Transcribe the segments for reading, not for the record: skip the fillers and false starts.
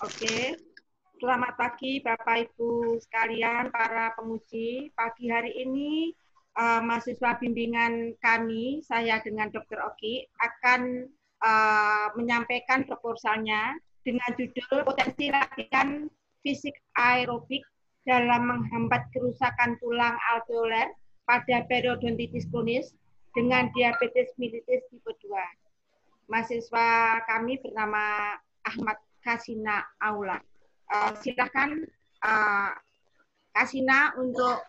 Oke, selamat pagi Bapak Ibu sekalian, para penguji. Pagi hari ini mahasiswa bimbingan kami, saya dengan Dr. Oki, akan menyampaikan proposalnya dengan judul potensi latihan fisik aerobik dalam menghambat kerusakan tulang alveoler pada periodontitis kronis dengan diabetes mellitus tipe 2. Mahasiswa kami bernama Ahmad Kasina Aula. Silakan Kasina untuk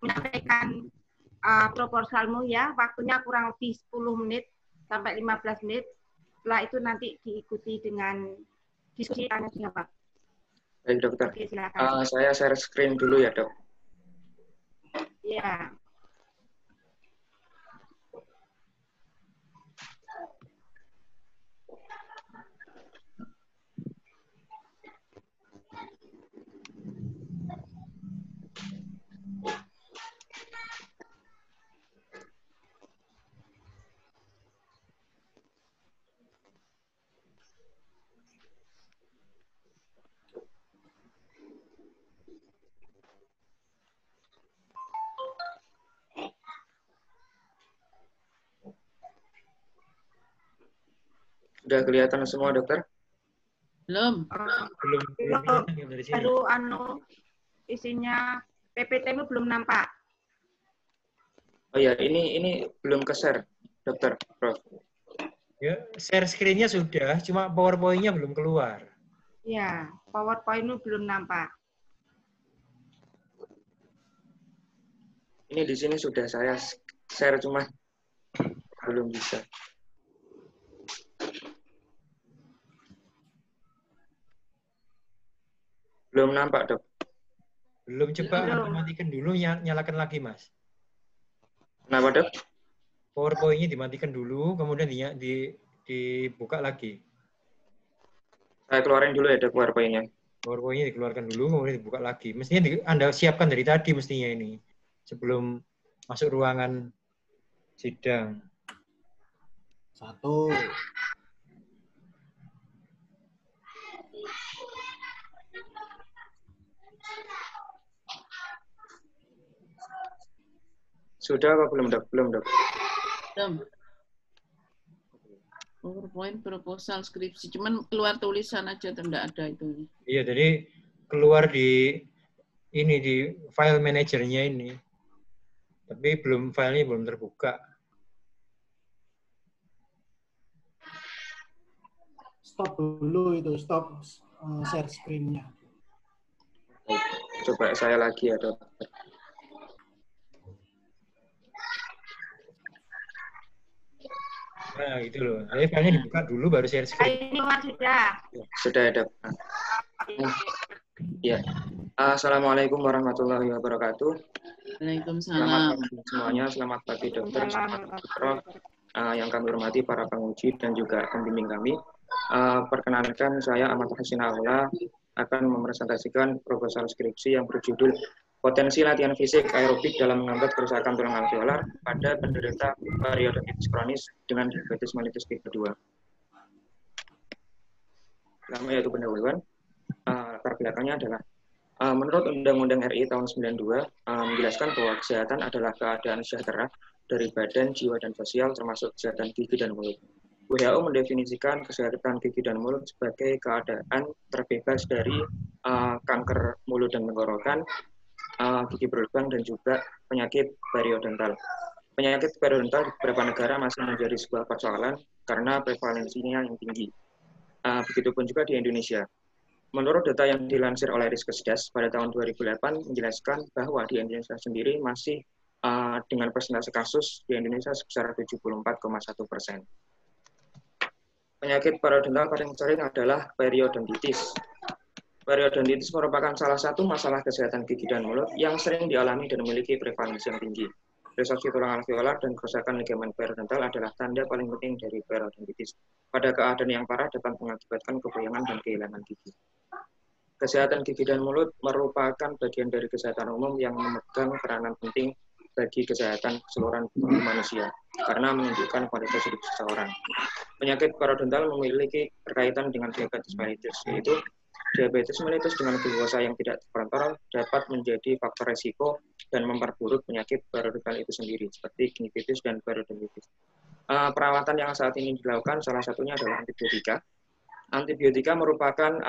menyampaikan proposalmu ya. Waktunya kurang lebih 10 menit sampai 15 menit. Setelah itu nanti diikuti dengan diskusi tanya jawab. Baik, dokter. Oke, silakan. Saya share screen dulu ya, dok. Ya. Sudah kelihatan semua, dokter? Belum. Baru isinya PPT-mu belum nampak. Oh ya, ini belum ke-share, dokter, Prof. Ya, share screen-nya sudah, cuma PowerPoint-nya belum keluar. Ya, PowerPoint-mu belum nampak. Ini di sini sudah saya share, cuma belum bisa. Belum nampak, dok. Belum, coba Belum. matikan dulu, nyalakan lagi, Mas. Kenapa, dok? PowerPoint-nya dimatikan dulu, kemudian dibuka lagi. Saya keluarin dulu ya, dok, PowerPoint-nya. PowerPoint-nya dikeluarkan dulu, kemudian dibuka lagi. Mestinya Anda siapkan dari tadi mestinya ini, sebelum masuk ruangan sidang. 1. Sudah apa belum, dok? Belum, dok. Belum. PowerPoint proposal skripsi, cuman keluar tulisan aja, tidak ada itu. Iya, jadi keluar di file manajernya ini. Tapi filenya belum terbuka. Stop dulu itu, stop share screen-nya. Coba saya lagi ya, dok. Nah, gitu loh. Jadi filenya dibuka dulu, baru share screen. Ini sudah. Sudah ya, dok. Ya. Assalamualaikum warahmatullahi wabarakatuh. Selamat Waalaikumsalam. pagi semuanya. Selamat pagi, dokter. Selamat pagi, Prof. Yang kami hormati para penguji dan juga pembimbing kami. Perkenalkan, saya Ahmad Kasina Aula akan mepresentasikan proposal skripsi yang berjudul Potensi Latihan Fisik Aerobik dalam Menghambat Kerusakan Tulang Alveolar pada Penderita Periodontitis Kronis dengan Diabetes Mellitus tipe 2. Pertama yaitu pendahuluan. Latar belakangnya adalah menurut Undang-Undang RI tahun 92 menjelaskan bahwa kesehatan adalah keadaan sejahtera dari badan, jiwa, dan sosial termasuk kesehatan gigi dan mulut. WHO mendefinisikan kesehatan gigi dan mulut sebagai keadaan terbebas dari kanker mulut dan tenggorokan, gigi berlubang, dan juga penyakit periodontal. Penyakit periodontal di beberapa negara masih menjadi sebuah persoalan karena prevalensinya yang tinggi. Begitupun juga di Indonesia. Menurut data yang dilansir oleh Riskesdas pada tahun 2008 menjelaskan bahwa di Indonesia sendiri masih dengan persentase kasus di Indonesia sebesar 74,1%. Penyakit periodontal paling sering adalah periodontitis. Periodontitis merupakan salah satu masalah kesehatan gigi dan mulut yang sering dialami dan memiliki prevalensi yang tinggi. Resorpsi tulang alveolar dan kerusakan ligamen periodontal adalah tanda paling penting dari periodontitis. Pada keadaan yang parah dapat mengakibatkan kegoyangan dan kehilangan gigi. Kesehatan gigi dan mulut merupakan bagian dari kesehatan umum yang memegang peranan penting bagi kesehatan keseluruhan tubuh manusia karena menunjukkan kualitas hidup seseorang. Penyakit parodontal memiliki berkaitan dengan diabetes mellitus, yaitu diabetes mellitus dengan glukosa yang tidak terkontrol dapat menjadi faktor resiko dan memperburuk penyakit parodontal itu sendiri, seperti gingivitis dan parodontitis. Perawatan yang saat ini dilakukan salah satunya adalah antibiotika. Antibiotika merupakan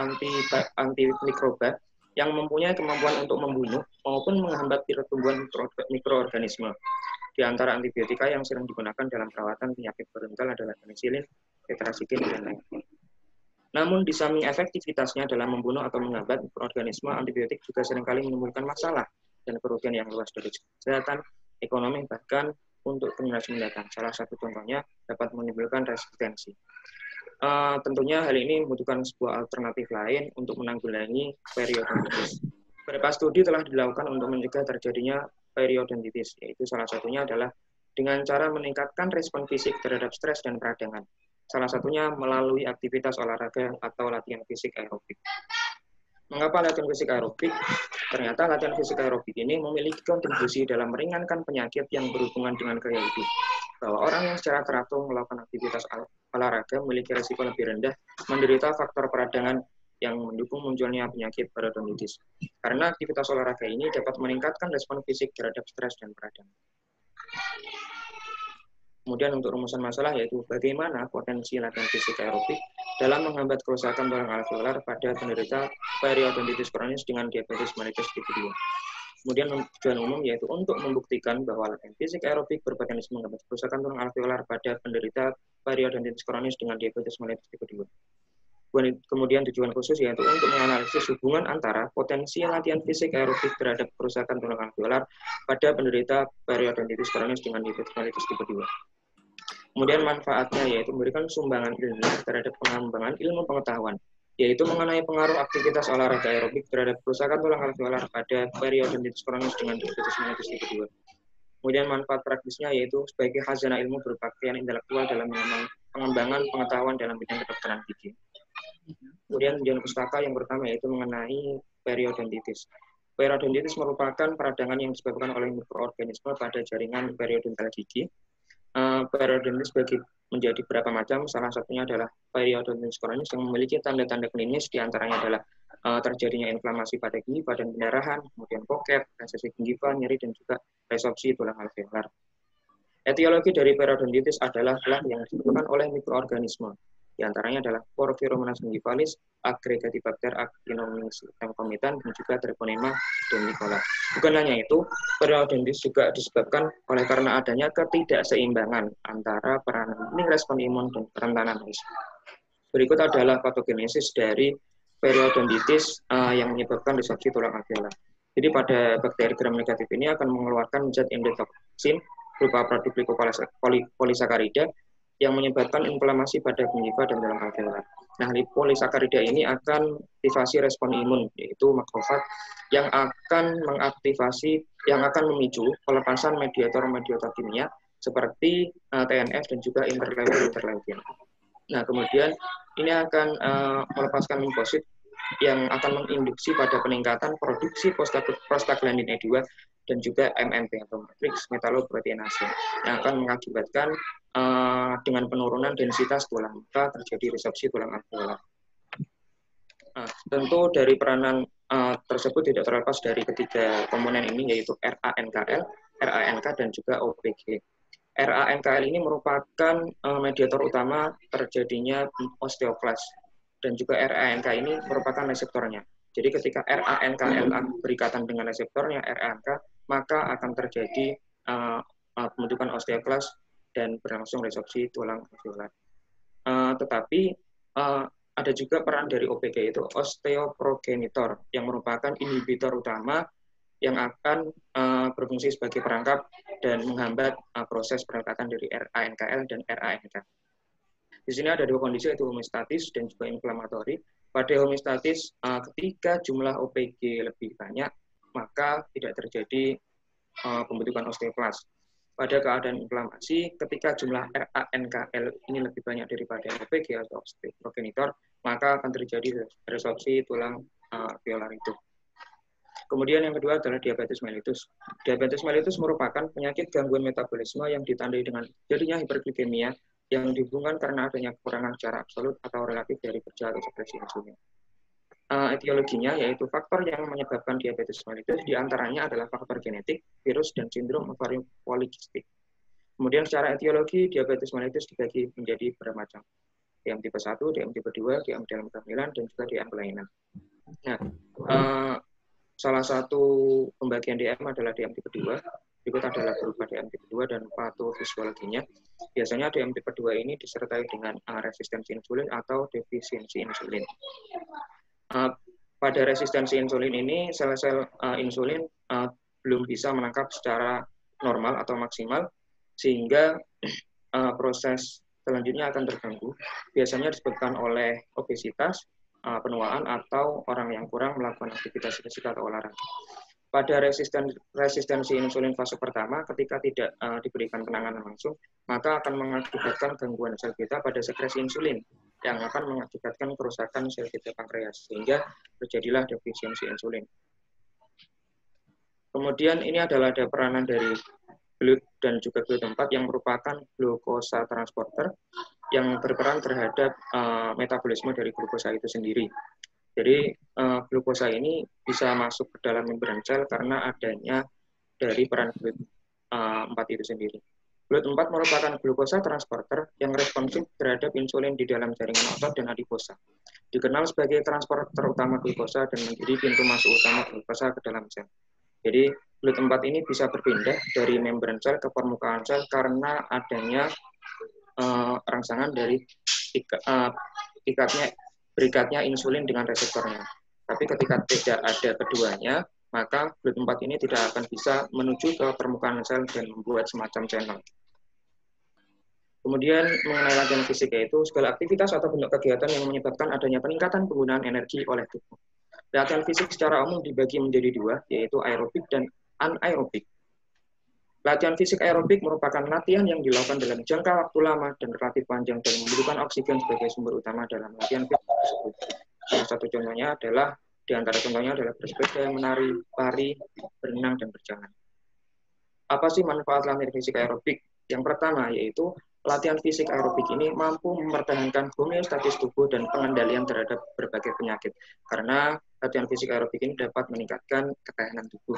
antimikroba yang mempunyai kemampuan untuk membunuh maupun menghambat pertumbuhan mikroorganisme. Di antara antibiotika yang sering digunakan dalam perawatan penyakit parodontal adalah penisilin, tetrasikline, dan lain-lain. Namun di samping efektivitasnya dalam membunuh atau menghambat mikroorganisme, antibiotik juga seringkali menimbulkan masalah dan kerugian yang luas dari kesehatan, ekonomi, bahkan untuk generasi mendatang. Salah satu contohnya dapat menimbulkan resistensi. Tentunya hal ini membutuhkan sebuah alternatif lain untuk menanggulangi periodontitis. Beberapa studi telah dilakukan untuk mencegah terjadinya periodontitis, yaitu salah satunya adalah dengan cara meningkatkan respon fisik terhadap stres dan peradangan. Salah satunya melalui aktivitas olahraga atau latihan fisik aerobik. Mengapa latihan fisik aerobik? Ternyata latihan fisik aerobik ini memiliki kontribusi dalam meringankan penyakit yang berhubungan dengan gaya hidup. Bahwa orang yang secara teratur melakukan aktivitas olahraga memiliki risiko lebih rendah menderita faktor peradangan yang mendukung munculnya penyakit parodontitis. Karena aktivitas olahraga ini dapat meningkatkan respon fisik terhadap stres dan peradangan. Kemudian untuk rumusan masalah yaitu bagaimana potensi latihan fisik aerobik dalam menghambat kerusakan tulang alveolar pada penderita periodontitis kronis dengan diabetes mellitus tipe 2. Kemudian tujuan umum yaitu untuk membuktikan bahwa latihan fisik aerobik berpotensi menghambat kerusakan tulang alveolar pada penderita periodontitis kronis dengan diabetes mellitus tipe 2. Kemudian tujuan khusus yaitu untuk menganalisis hubungan antara potensi latihan fisik aerobik terhadap kerusakan tulang alveolar pada penderita periodontitis kronis dengan diabetes mellitus tipe 2. Kemudian manfaatnya yaitu memberikan sumbangan ilmiah terhadap pengembangan ilmu pengetahuan, yaitu mengenai pengaruh aktivitas olahraga aerobik terhadap kerusakan tulang alveolar pada periodontitis kronis dengan diabetes mellitus tipe 2. Kemudian manfaat praktisnya yaitu sebagai khazanah ilmu berupa kekayaan intelektual dalam pengembangan pengetahuan dalam bidang kedokteran gigi. Kemudian tujuan pustaka yang pertama yaitu mengenai periodontitis. Periodontitis merupakan peradangan yang disebabkan oleh mikroorganisme pada jaringan periodontal gigi. Periodontitis menjadi beberapa macam, salah satunya adalah periodontitis kronis yang memiliki tanda-tanda klinis, diantaranya adalah terjadinya inflamasi pada gingiva dan pendarahan, kemudian pocket, resesi gingiva, nyeri, dan juga resorpsi tulang alveolar. Etiologi dari periodontitis adalah yang disebabkan oleh mikroorganisme, diantaranya adalah Porphyromonas gingivalis, Aggregatibacter actinomyces concomitant, dan juga Treponema denticola. Bukan hanya itu, periodontitis juga disebabkan oleh karena adanya ketidakseimbangan antara peranan respon imun dan kerentanan risiko. Berikut adalah patogenesis dari periodontitis yang menyebabkan resorpsi tulang alveolar. Jadi pada bakteri gram negatif ini akan mengeluarkan zat endotoksin berupa produk lipopolisakarida yang menyebabkan inflamasi pada gingiva dan tulang alveolar. Nah, lipopolisakarida ini akan aktivasi respon imun, yaitu makrofag, yang akan memicu pelepasan mediator-mediator kimia seperti TNF dan juga interleukin. Nah, kemudian ini akan melepaskan limfosit yang akan menginduksi pada peningkatan produksi prostaglandin E2 dan juga MMP atau matriks metaloproteinase yang akan mengakibatkan dengan penurunan densitas tulang, maka terjadi resorpsi tulang alveolar. Tentu dari peranan tersebut tidak terlepas dari ketiga komponen ini, yaitu RANKL, RANK, dan juga OPG. RANKL ini merupakan mediator utama terjadinya osteoklas, dan juga RANK ini merupakan reseptornya. Jadi ketika RANKL berikatan dengan reseptornya RANK, maka akan terjadi pembentukan osteoklas dan berlangsung resorpsi tulang alveolar. Tetapi ada juga peran dari OPG, yaitu osteoprogenitor, yang merupakan inhibitor utama yang akan berfungsi sebagai perangkap dan menghambat proses perekatan dari RANKL dan RANK. Di sini ada dua kondisi, yaitu homeostatis dan juga inflamatori. Pada homeostatis, ketika jumlah OPG lebih banyak, maka tidak terjadi pembentukan osteoklas. Pada keadaan inflamasi, ketika jumlah RANKL ini lebih banyak daripada OPG atau osteoprogenitor, maka akan terjadi resorpsi tulang alveolar itu. Kemudian yang kedua adalah diabetes mellitus. Diabetes mellitus merupakan penyakit gangguan metabolisme yang ditandai dengan jadinya hiperglikemia yang dihubungkan karena adanya kekurangan secara absolut atau relatif dari kerja atau sekresi insulin. Etiologinya yaitu faktor yang menyebabkan diabetes mellitus diantaranya adalah faktor genetik, virus, dan sindrom ovarium polikistik. Kemudian secara etiologi, diabetes mellitus dibagi menjadi bermacam. DM tipe 1, DM tipe 2, DM dalam kehamilan, dan juga DM kelainan. Nah, salah satu pembagian DM adalah DM tipe 2. Berikut adalah berupa DM tipe 2 dan patofisiologinya. Biasanya DM tipe 2 ini disertai dengan resistensi insulin atau defisiensi insulin. Pada resistensi insulin ini, sel-sel insulin belum bisa menangkap secara normal atau maksimal, sehingga proses selanjutnya akan terganggu. Biasanya disebabkan oleh obesitas, penuaan, atau orang yang kurang melakukan aktivitas fisik atau olahraga. Pada resistensi insulin fase pertama, ketika tidak diberikan penanganan langsung, maka akan mengakibatkan gangguan sel beta pada sekresi insulin, yang akan mengakibatkan kerusakan sel beta pankreas, sehingga terjadilah defisiensi insulin. Kemudian ini adalah ada peranan dari GLUT dan juga GLUT4 yang merupakan glukosa transporter yang berperan terhadap metabolisme dari glukosa itu sendiri. Jadi glukosa ini bisa masuk ke dalam membran sel karena adanya dari peran GLUT4 itu sendiri. GLUT4 merupakan glukosa transporter yang responsif terhadap insulin di dalam jaringan otot dan adiposa. Dikenal sebagai transporter utama glukosa dan menjadi pintu masuk utama glukosa ke dalam sel. Jadi GLUT4 ini bisa berpindah dari membran sel ke permukaan sel karena adanya rangsangan dari berikatnya insulin dengan reseptornya. Tapi ketika tidak ada keduanya, maka GLUT4 ini tidak akan bisa menuju ke permukaan sel dan membuat semacam channel. Kemudian mengenai latihan fisik, yaitu segala aktivitas atau bentuk kegiatan yang menyebabkan adanya peningkatan penggunaan energi oleh tubuh. Latihan fisik secara umum dibagi menjadi dua, yaitu aerobik dan anaerobik. Latihan fisik aerobik merupakan latihan yang dilakukan dalam jangka waktu lama dan relatif panjang dan membutuhkan oksigen sebagai sumber utama dalam latihan fisik tersebut. Salah satu contohnya adalah, di antara contohnya adalah bersepeda, menari, lari, berenang, dan berjalan. Apa sih manfaat latihan fisik aerobik? Yang pertama yaitu latihan fisik aerobik ini mampu mempertahankan homeostatis tubuh dan pengendalian terhadap berbagai penyakit. Karena latihan fisik aerobik ini dapat meningkatkan ketahanan tubuh.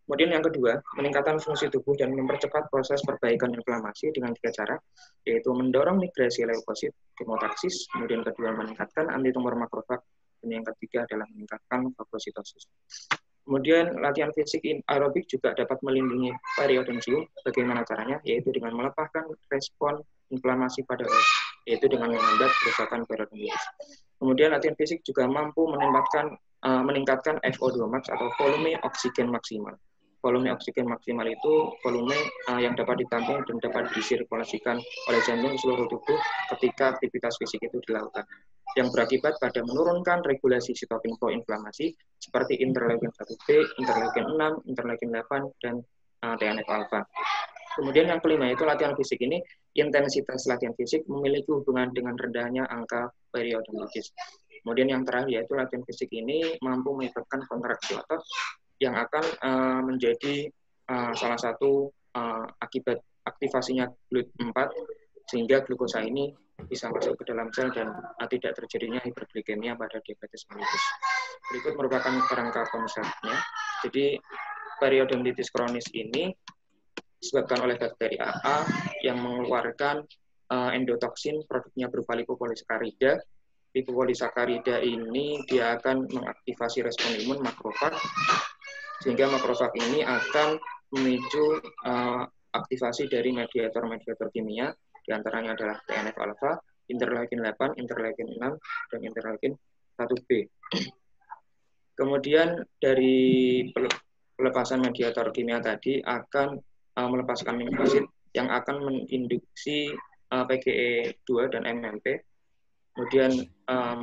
Kemudian yang kedua, meningkatkan fungsi tubuh dan mempercepat proses perbaikan inflamasi dengan 3 cara, yaitu mendorong migrasi leukosit, kemotaksis, kemudian kedua meningkatkan antitumor makrofag, dan yang ketiga adalah meningkatkan fagositosis. Kemudian latihan fisik aerobik juga dapat melindungi periodensium. Bagaimana caranya? Yaitu dengan melepaskan respon inflamasi pada otot, yaitu dengan menghambat kerusakan periodensium. Kemudian latihan fisik juga mampu meningkatkan FO2 max atau volume oksigen maksimal. Volume oksigen maksimal itu volume yang dapat ditampung dan dapat disirkulasikan oleh jantung ke seluruh tubuh ketika aktivitas fisik itu dilakukan, yang berakibat pada menurunkan regulasi sitokin proinflamasi seperti interleukin 1B, interleukin 6, interleukin 8, dan TNF-alpha. Kemudian yang kelima itu latihan fisik ini, intensitas latihan fisik memiliki hubungan dengan rendahnya angka periodontitis. Kemudian yang terakhir yaitu latihan fisik ini mampu menyebabkan kontraksi otot yang akan menjadi salah satu akibat aktivasinya GLUT4 sehingga glukosa ini bisa masuk ke dalam sel dan tidak terjadinya hiperglikemia pada diabetes mellitus. Berikut merupakan kerangka konsepnya. Jadi periodontitis kronis ini disebabkan oleh bakteri AA yang mengeluarkan endotoksin, produknya berupa lipopolisakarida. Lipopolisakarida ini dia akan mengaktifasi respon imun makrofag, sehingga makrofag ini akan memicu aktivasi dari mediator-mediator kimia, diantaranya adalah TNF-alpha, interleukin 8, interleukin 6, dan interleukin 1B. Kemudian dari pelepasan mediator kimia tadi akan melepaskan amino asid yang akan menginduksi PGE2 dan MMP, kemudian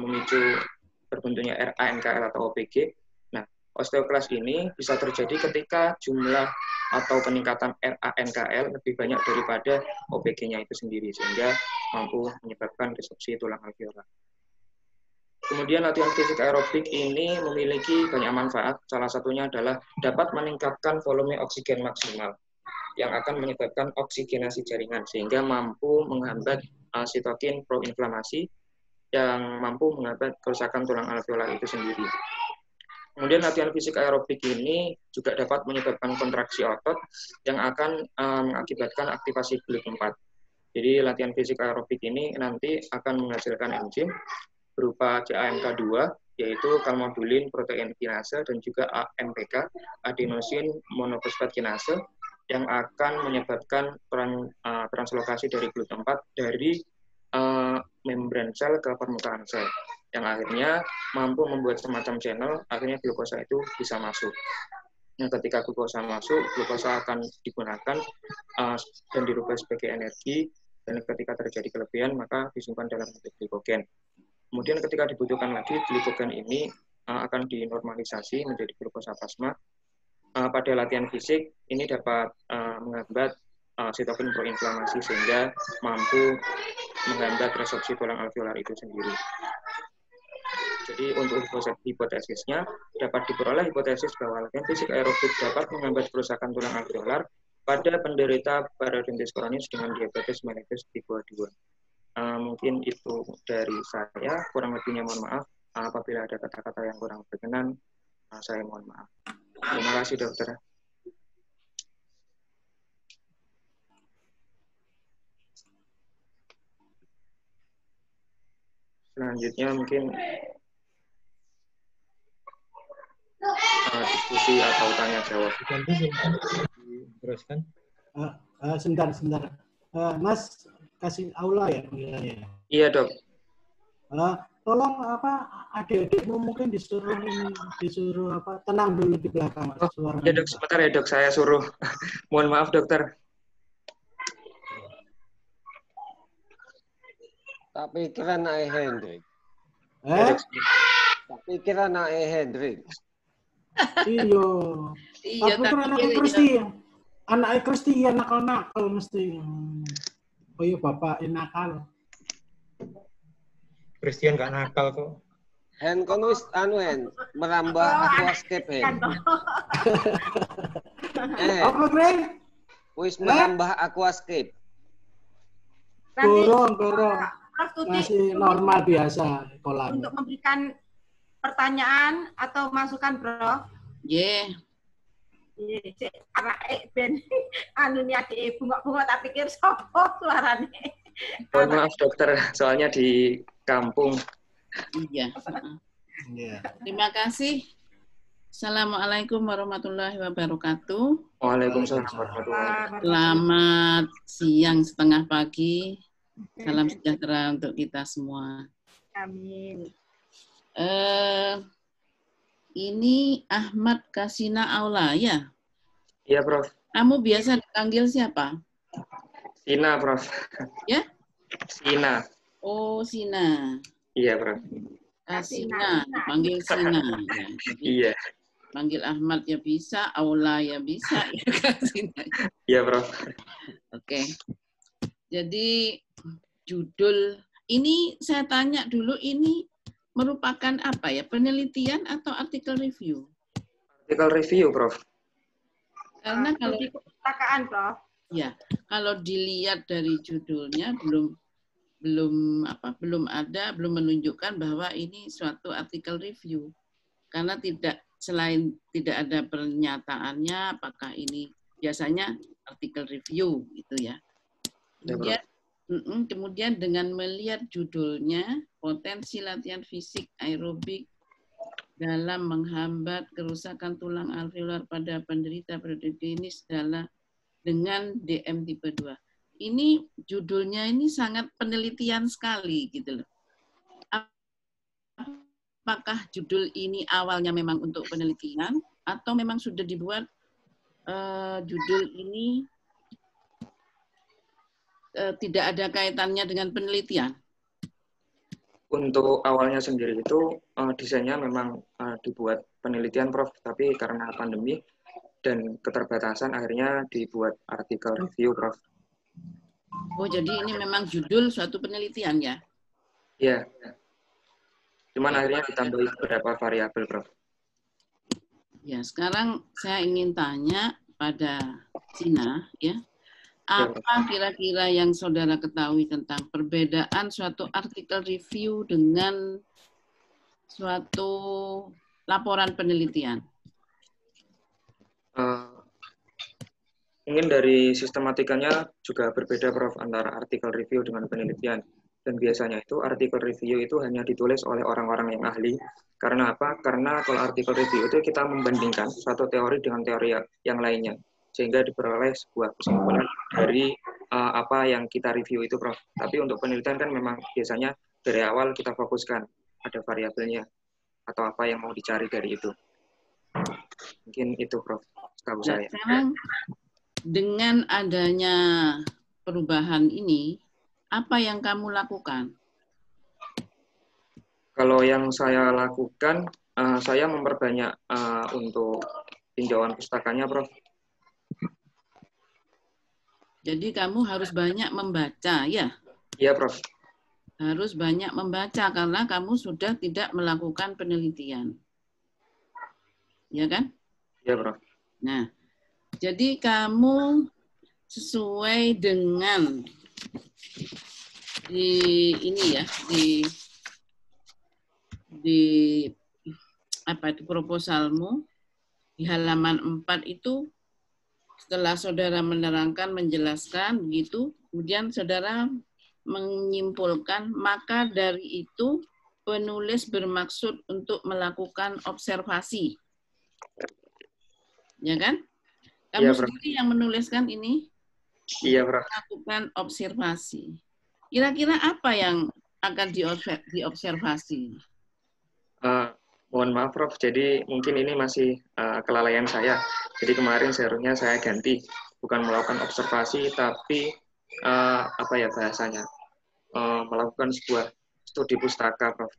memicu terbentuknya RANKL atau OPG. Nah, osteoklas ini bisa terjadi ketika jumlah atau peningkatan RANKL lebih banyak daripada OPG-nya itu sendiri, sehingga mampu menyebabkan disrupsi tulang alveolar. Kemudian latihan fisik aerobik ini memiliki banyak manfaat. Salah satunya adalah dapat meningkatkan volume oksigen maksimal yang akan menyebabkan oksigenasi jaringan sehingga mampu menghambat sitokin proinflamasi yang mampu menghambat kerusakan tulang alveolar itu sendiri. Kemudian latihan fisik aerobik ini juga dapat menyebabkan kontraksi otot yang akan mengakibatkan aktivasi GLUT4. Jadi latihan fisik aerobik ini nanti akan menghasilkan enzim berupa CAMK2, yaitu kalmodulin protein kinase, dan juga AMPK, adenosin monofosfat kinase, yang akan menyebabkan translokasi dari GLUT4 dari membran sel ke permukaan sel, yang akhirnya mampu membuat semacam channel, akhirnya glukosa itu bisa masuk. Nah, ketika glukosa masuk, glukosa akan digunakan dan dirubah sebagai energi, dan ketika terjadi kelebihan, maka disimpan dalam bentuk glikogen. Kemudian ketika dibutuhkan lagi, glikogen ini akan dinormalisasi menjadi glukosa plasma. Pada latihan fisik, ini dapat menghambat sitokin proinflamasi sehingga mampu menghambat resorpsi tulang alveolar itu sendiri. Jadi untuk hipotesisnya, dapat diperoleh hipotesis bahwa latihan fisik aerobik dapat menghambat kerusakan tulang alveolar pada penderita parodontitis kronis dengan diabetes mellitus tipe 2. Mungkin itu dari saya, kurang lebihnya mohon maaf. Apabila ada kata-kata yang kurang berkenan, saya mohon maaf. Terima kasih, dokter. Selanjutnya mungkin diskusi atau tanya jawab. Teruskan. Sebentar. Mas kasih aula ya panggilannya. Iya, Dok. Tolong adik-adikmu mungkin disuruh tenang dulu di belakang. Oh, ya, Dok, sebentar ya, Dok, saya suruh. Mohon maaf, dokter. Tak pikiran naik Hendrik. Tak pikiran naik Hendrik. Iya. Tapi anak Kristian. Anak Kristian nakal-nakal mesti. Oh iya, bapak nakal. Kristian gak nakal kok. Hen kon wis merambah aquascape hen. Apa, Greg? Wis merambah aquascape. Gorong. Masih normal biasa kolam. Untuk memberikan pertanyaan atau masukan, Bro. Yeah. Iya, anak ben anunya di bunga-bunga tak pikir sopo suarane. Mohon maaf, dokter, soalnya di kampung. Iya. Iya. Terima kasih. Assalamualaikum warahmatullahi wabarakatuh. Waalaikumsalam warahmatullahi wabarakatuh. Selamat siang setengah pagi. Salam sejahtera untuk kita semua. Amin. Ini Ahmad Kasina Aula ya? Iya, Prof. Kamu biasa dipanggil siapa? Sina, Prof. Ya? Sina. Oh, Sina. Iya, Prof. Kasina, panggil Sina. Ya. Jadi, Iya. panggil Ahmad ya bisa, Aula ya bisa, ya Kasina. Iya, Prof. Oke. Jadi judul ini saya tanya dulu, ini merupakan apa ya? Penelitian atau artikel review? Artikel review, Prof. Karena kalau di perpustakaan, Prof. ya, kalau dilihat dari judulnya belum menunjukkan bahwa ini suatu artikel review. Karena selain tidak ada pernyataannya apakah ini biasanya artikel review gitu ya. Kemudian dengan melihat judulnya, potensi latihan fisik aerobik dalam menghambat kerusakan tulang alveolar pada penderita parodontitis dengan DM tipe 2. Ini judulnya ini sangat penelitian sekali gitu loh. Apakah judul ini awalnya memang untuk penelitian atau memang sudah dibuat judul ini tidak ada kaitannya dengan penelitian? Untuk awalnya sendiri itu desainnya memang dibuat penelitian, Prof. Tapi karena pandemi dan keterbatasan akhirnya dibuat artikel review, Prof. Oh, jadi ini memang judul suatu penelitian ya? Iya. Cuman akhirnya ditambahi beberapa variabel, Prof. Ya, sekarang saya ingin tanya pada Cina, ya. Apa kira-kira yang saudara ketahui tentang perbedaan suatu artikel review dengan suatu laporan penelitian? Mungkin dari sistematikanya juga berbeda, Prof, antara artikel review dengan penelitian. Dan biasanya itu artikel review itu hanya ditulis oleh orang-orang yang ahli. Karena apa? Karena kalau artikel review itu kita membandingkan suatu teori dengan teori yang lainnya. Sehingga diperoleh sebuah kesimpulan dari apa yang kita review itu, Prof. Tapi untuk penelitian kan memang biasanya dari awal kita fokuskan. Ada variabelnya atau apa yang mau dicari dari itu. Mungkin itu, Prof, setahu saya. Sekarang dengan adanya perubahan ini, apa yang kamu lakukan? Kalau yang saya lakukan, saya memperbanyak untuk tinjauan pustakanya, Prof. Jadi kamu harus banyak membaca, ya? Iya, Prof. Harus banyak membaca karena kamu sudah tidak melakukan penelitian. Ya kan? Iya, Prof. Nah, jadi kamu sesuai dengan di ini ya, di apa itu proposalmu di halaman 4 itu setelah saudara menerangkan, menjelaskan begitu, kemudian saudara menyimpulkan maka dari itu penulis bermaksud untuk melakukan observasi. Ya kan? Kamu sendiri yang menuliskan ini? Iya, Prof. Melakukan observasi. Kira-kira apa yang akan diobservasi? Mohon maaf, Prof. Jadi mungkin ini masih kelalaian saya. Jadi kemarin seharusnya saya ganti, bukan melakukan observasi, tapi apa ya bahasanya, melakukan sebuah studi pustaka, Prof.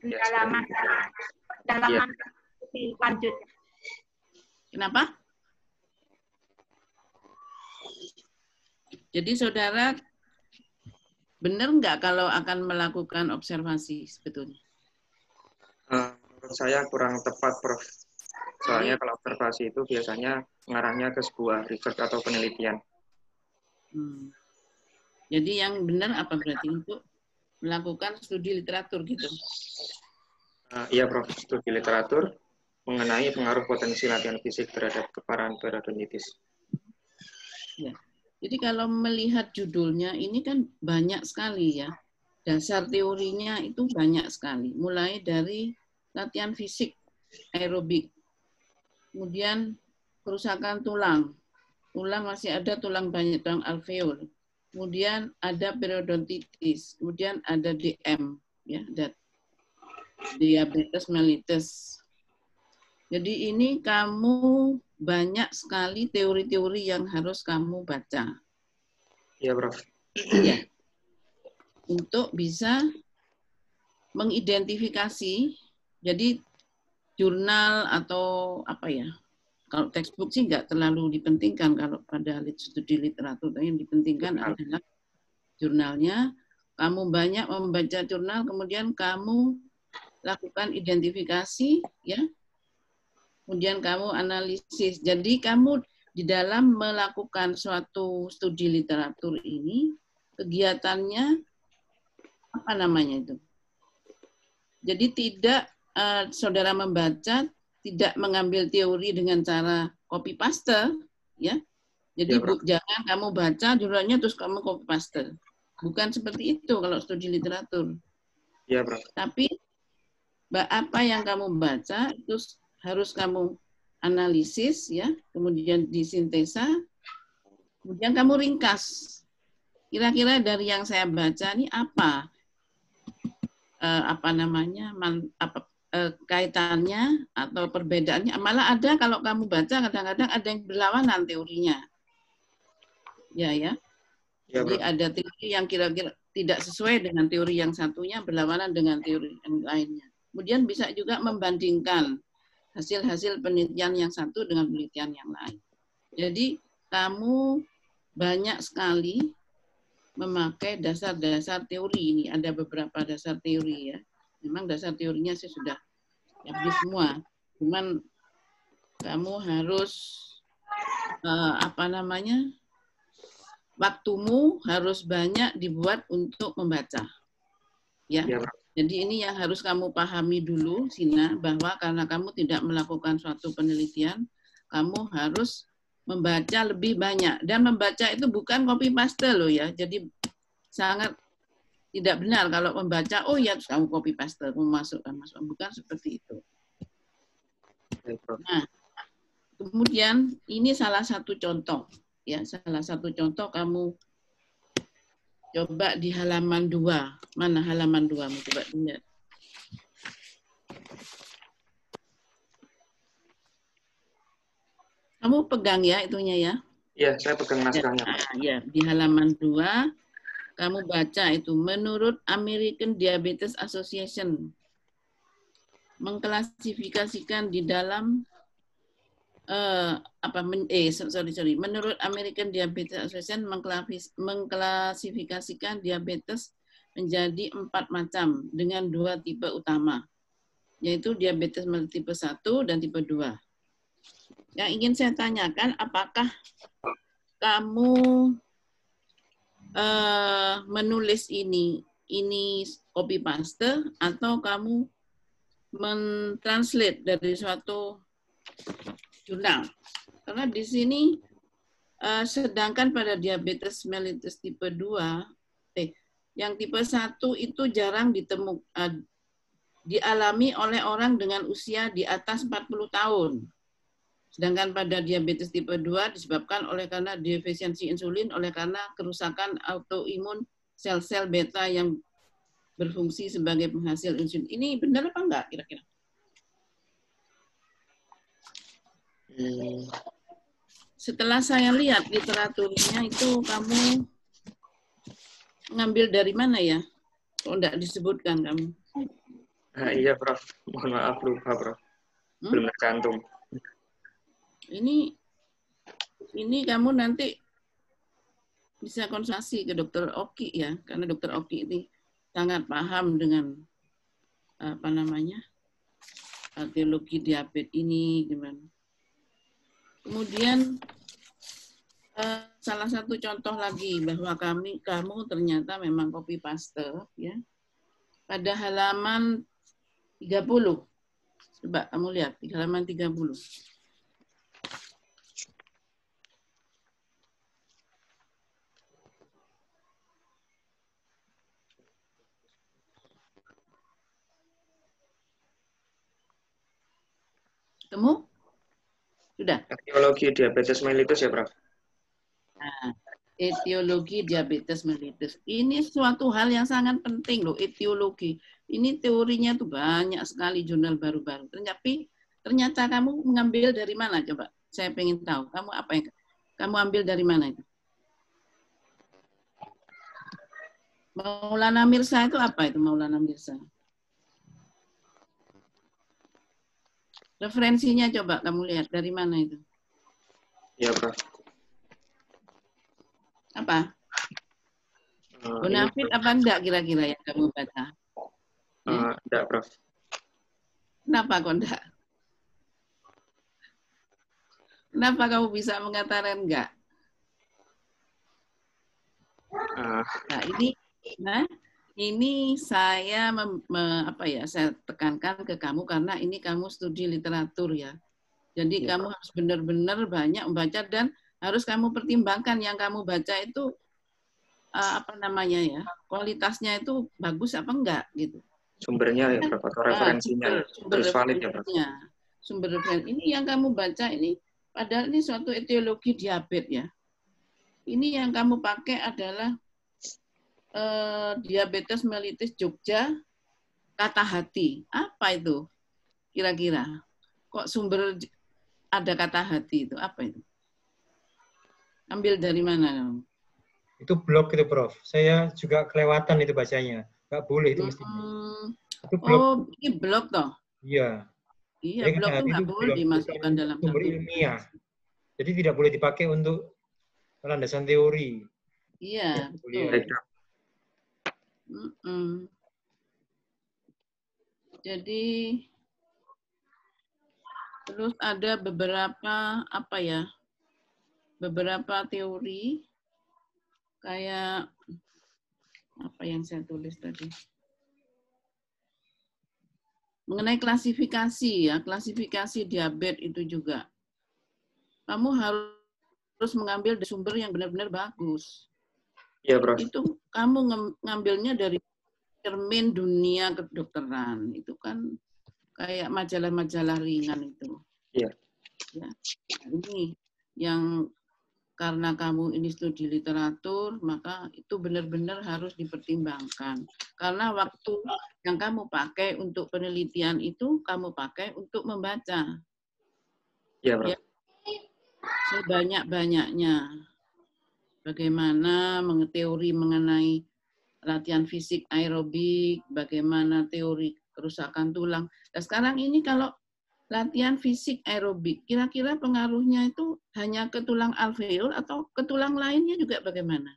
Pendalaman lanjut. Kenapa? Jadi saudara benar nggak kalau akan melakukan observasi sebetulnya? Menurut saya kurang tepat, Prof. Soalnya kalau observasi itu biasanya mengarahnya ke sebuah research atau penelitian. Jadi yang benar apa berarti untuk melakukan studi literatur gitu? Iya, Prof. Studi literatur mengenai pengaruh potensi latihan fisik terhadap keparahan peritonitis. Ya. Jadi kalau melihat judulnya ini kan banyak sekali ya. Dasar teorinya itu banyak sekali. Mulai dari latihan fisik, aerobik. Kemudian kerusakan tulang. Tulang masih ada tulang banyak, tulang alveol. Kemudian ada periodontitis. Kemudian ada DM, ya, diabetes mellitus. Jadi ini kamu banyak sekali teori-teori yang harus kamu baca. Iya, Prof. Ya. Untuk bisa mengidentifikasi, jadi jurnal atau apa ya, kalau textbook sih nggak terlalu dipentingkan kalau pada studi literatur, yang dipentingkan adalah jurnalnya. Kamu banyak membaca jurnal, kemudian kamu lakukan identifikasi, ya. Kemudian kamu analisis. Jadi kamu di dalam melakukan suatu studi literatur ini, kegiatannya apa namanya itu? Jadi tidak saudara membaca, tidak mengambil teori dengan cara copy paste, ya. Jadi jangan kamu baca jurnalnya terus kamu copy paste. Bukan seperti itu kalau studi literatur. Iya, Prof. Tapi apa yang kamu baca itu harus kamu analisis, ya, kemudian disintesa, kemudian kamu ringkas. Kira-kira dari yang saya baca ini apa namanya, kaitannya atau perbedaannya. Malah ada kalau kamu baca kadang-kadang ada yang berlawanan teorinya. Ya. Jadi ada teori yang kira-kira tidak sesuai dengan teori yang satunya, berlawanan dengan teori yang lainnya. Kemudian bisa juga membandingkan hasil-hasil penelitian yang satu dengan penelitian yang lain. Jadi kamu banyak sekali memakai dasar-dasar teori. Ini ada beberapa dasar teori ya. Memang dasar teorinya sih sudah habis semua. Cuman kamu harus waktumu harus banyak dibuat untuk membaca. Ya. Jadi ini yang harus kamu pahami dulu, Sina, bahwa karena kamu tidak melakukan suatu penelitian, kamu harus membaca lebih banyak. Dan membaca itu bukan copy paste loh ya. Jadi sangat tidak benar kalau membaca, oh ya kamu copy paste, kamu masukkan. Bukan seperti itu. Nah, kemudian ini salah satu contoh. Ya, salah satu contoh kamu coba di halaman 2. Mana halaman 2? Coba lihat. Kamu pegang ya itunya ya? Iya, saya pegang naskahnya. Ya, di halaman 2 kamu baca itu menurut American Diabetes Association mengklasifikasikan di dalam menurut American Diabetes Association mengklasifikasikan diabetes menjadi 4 macam dengan 2 tipe utama, yaitu diabetes mellitus tipe 1 dan tipe 2. Yang ingin saya tanyakan, apakah kamu menulis ini copy paste atau kamu mentranslate dari suatu jurnal? Karena di sini sedangkan pada diabetes mellitus tipe 2, yang tipe 1 itu jarang dialami oleh orang dengan usia di atas 40 tahun. Sedangkan pada diabetes tipe 2 disebabkan karena defisiensi insulin, oleh karena kerusakan autoimun sel-sel beta yang berfungsi sebagai penghasil insulin. Ini benar apa enggak kira-kira? Setelah saya lihat literaturnya itu kamu ngambil dari mana ya? Kok enggak disebutkan kamu? Iya, Prof. Mohon maaf, lupa, Prof. Belum tercantum. Ini kamu nanti bisa konsultasi ke Dokter Oki ya, karena Dokter Oki ini sangat paham dengan teologi diabetes ini gimana. Kemudian salah satu contoh lagi bahwa kamu ternyata memang copy paste ya. Pada halaman 30. Coba kamu lihat di halaman 30. Kamu? Sudah? Etiologi diabetes mellitus ya, Prof? Nah, etiologi diabetes mellitus. Ini suatu hal yang sangat penting loh, etiologi. Ini teorinya tuh banyak sekali jurnal baru-baru. Ternyata kamu mengambil dari mana coba? Saya pengen tahu. Kamu apa yang kamu ambil dari mana itu? Maulana Mirza itu apa itu Maulana Mirza? Referensinya coba kamu lihat dari mana itu? Iya, Prof. Apa? Bonafit apa enggak kira-kira yang kamu baca? Enggak, Prof. Kenapa kok enggak? Kenapa kamu bisa mengatakan enggak? Ini saya saya tekankan ke kamu karena ini kamu studi literatur ya. Jadi kamu harus benar-benar banyak membaca dan harus kamu pertimbangkan yang kamu baca itu kualitasnya itu bagus apa enggak gitu. Sumbernya ya, Prof, atau referensinya terus valid ya, Prof. Sumber referensi ini yang kamu baca ini padahal ini suatu etiologi diabetes ya. Ini yang kamu pakai adalah diabetes mellitus Jogja kata hati. Apa itu? Kira-kira. Kok sumber ada kata hati itu? Apa itu? Ambil dari mana? Itu blog itu, Prof. Saya juga kelewatan itu bacanya. Nggak boleh itu mestinya. Itu blog. Oh, ini blog toh? Iya. Iya, blog itu nggak boleh dimasukkan dalam sumber ilmiah. Jadi tidak boleh dipakai untuk landasan teori. Iya, betul. Baik, Dok. Jadi terus ada beberapa beberapa teori kayak apa yang saya tulis tadi mengenai klasifikasi ya, klasifikasi diabetes itu juga kamu harus mengambil sumber yang benar-benar bagus. Iya, Prof. Itu kamu ngambilnya dari cermin dunia kedokteran, itu kan kayak majalah-majalah ringan itu. Iya. Ya. Ini yang karena kamu ini studi literatur, maka itu benar-benar harus dipertimbangkan. Karena waktu yang kamu pakai untuk penelitian itu, kamu pakai untuk membaca. Iya, Prof. Ya, sebanyak-banyaknya. Bagaimana teori mengenai latihan fisik aerobik, bagaimana teori kerusakan tulang. Nah, sekarang ini kalau latihan fisik aerobik, kira-kira pengaruhnya itu hanya ke tulang alveol atau ke tulang lainnya juga bagaimana?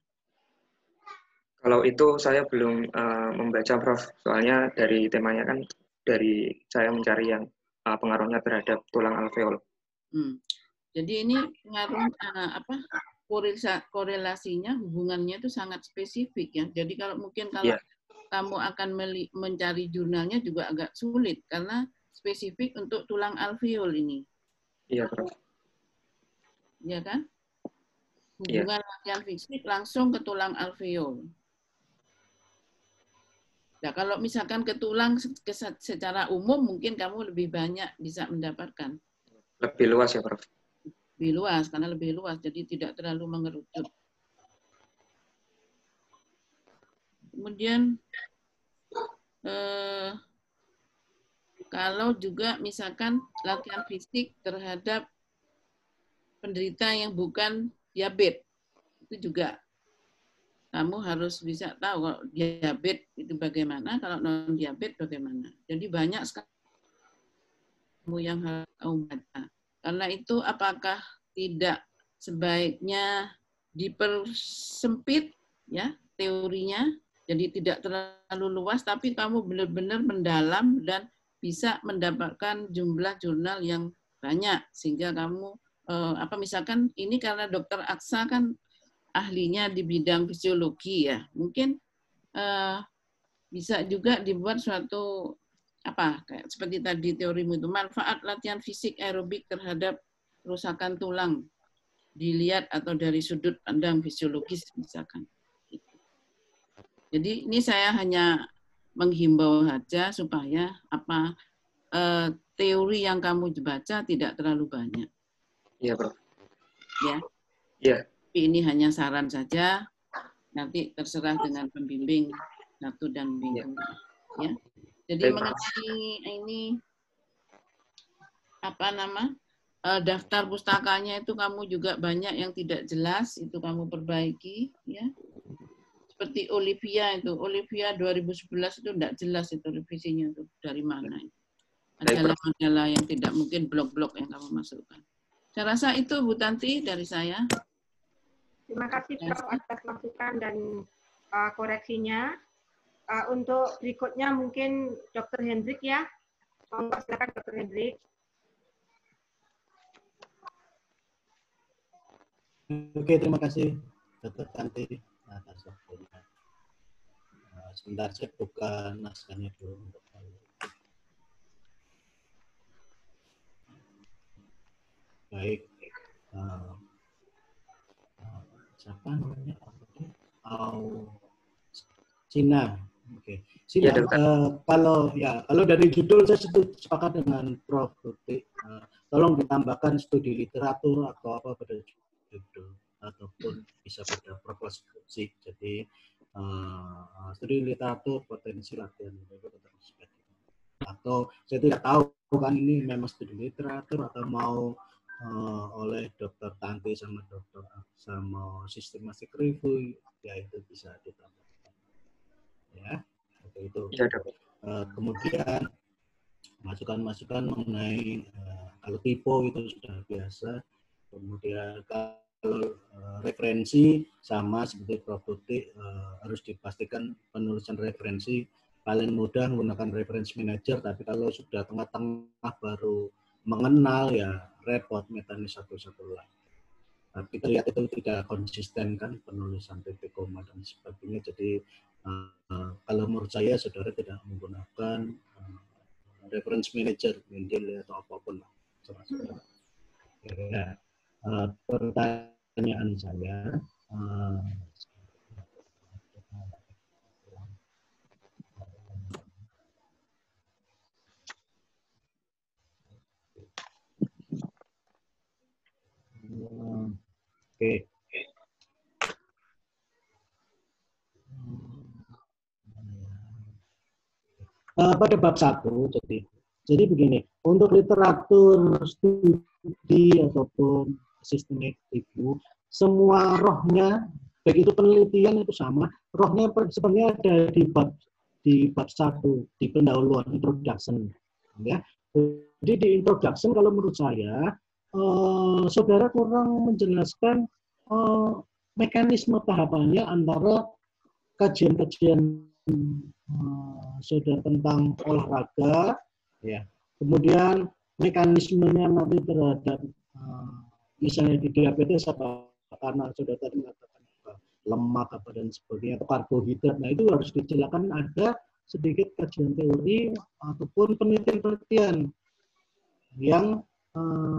Kalau itu saya belum membaca, Prof. Soalnya dari temanya kan dari saya mencari yang pengaruhnya terhadap tulang alveol. Jadi ini pengaruh korelasinya, hubungannya itu sangat spesifik ya. Jadi kalau kamu akan mencari jurnalnya juga agak sulit karena spesifik untuk tulang alveol ini. Iya, Prof. Iya kan? Hubungan latihan fisik langsung ke tulang alveol. Nah, kalau misalkan ke tulang secara umum mungkin kamu lebih banyak bisa mendapatkan. Lebih luas ya, Prof. Lebih luas, karena lebih luas, jadi tidak terlalu mengerucut. Kemudian kalau juga misalkan latihan fisik terhadap penderita yang bukan diabetes, itu juga kamu harus bisa tahu kalau diabetes itu bagaimana, kalau non diabetes bagaimana. Jadi banyak sekali yang harus kamu baca. Karena itu apakah tidak sebaiknya dipersempit ya teorinya, jadi tidak terlalu luas, tapi kamu benar-benar mendalam dan bisa mendapatkan jumlah jurnal yang banyak sehingga kamu misalkan ini karena Dokter Aksa kan ahlinya di bidang fisiologi ya, mungkin bisa juga dibuat suatu kayak seperti tadi teorimu itu, manfaat latihan fisik aerobik terhadap kerusakan tulang dilihat atau dari sudut pandang fisiologis misalkan. Jadi ini saya hanya menghimbau saja supaya teori yang kamu baca tidak terlalu banyak. Iya, Prof. Ya. Iya. Tapi ini hanya saran saja. Nanti terserah dengan pembimbing 1 dan pembimbing 2. Ya. Jadi mengenai ini daftar pustakanya itu kamu juga banyak yang tidak jelas, itu kamu perbaiki ya. Seperti Olivia 2011 itu tidak jelas itu revisinya itu dari mana. Majalah-majalah yang tidak mungkin blog-blog yang kamu masukkan. Saya rasa itu Bu Tanti dari saya. Terima kasih Prof atas masukan dan koreksinya. Untuk berikutnya mungkin Dr. Hendrik ya. Silakan Dr. Hendrik. Oke, terima kasih Dr. Tanti atas waktunya. Sebentar saya buka naskahnya dulu. Baik. Siapa namanya? Cina. Oke. Cina. Kalau dari judul saya sepakat dengan Prof. Tuti. Tolong ditambahkan studi literatur atau apa pada judul ataupun bisa pada proposi. Jadi studi literatur potensi latihan atau saya tidak tahu kan ini memang studi literatur atau mau oleh Dr. Tanti sama Dr. sama sistematik review ya itu bisa ditambahkan ya itu ya, kemudian masukan mengenai kalau typo itu sudah biasa, kemudian kalau referensi sama seperti Prof. Tuti, harus dipastikan penulisan referensi paling mudah menggunakan reference manager, tapi kalau sudah tengah-tengah baru mengenal ya repot metani satu-satu lagi. Tapi terlihat itu tidak konsisten kan penulisan titik koma dan sebagainya. Jadi kalau menurut saya saudara tidak menggunakan reference manager, Mendeley atau apapun lah. Ya, pertanyaan saya, oke. Pada bab 1, jadi begini, untuk literatur studi ataupun systematic review, semua rohnya, baik itu penelitian itu sama, rohnya sebenarnya ada di bab 1, di pendahuluan, introduction. Ya. Jadi di introduction kalau menurut saya, saudara kurang menjelaskan mekanisme tahapannya antara kajian-kajian saudara tentang olahraga, ya, kemudian mekanismenya nanti terhadap misalnya di diabetes apa karena saudara tadi mengatakan lemak apa dan sebagainya atau karbohidrat, nah itu harus dijelaskan ada sedikit kajian teori ataupun penelitian-penelitian yang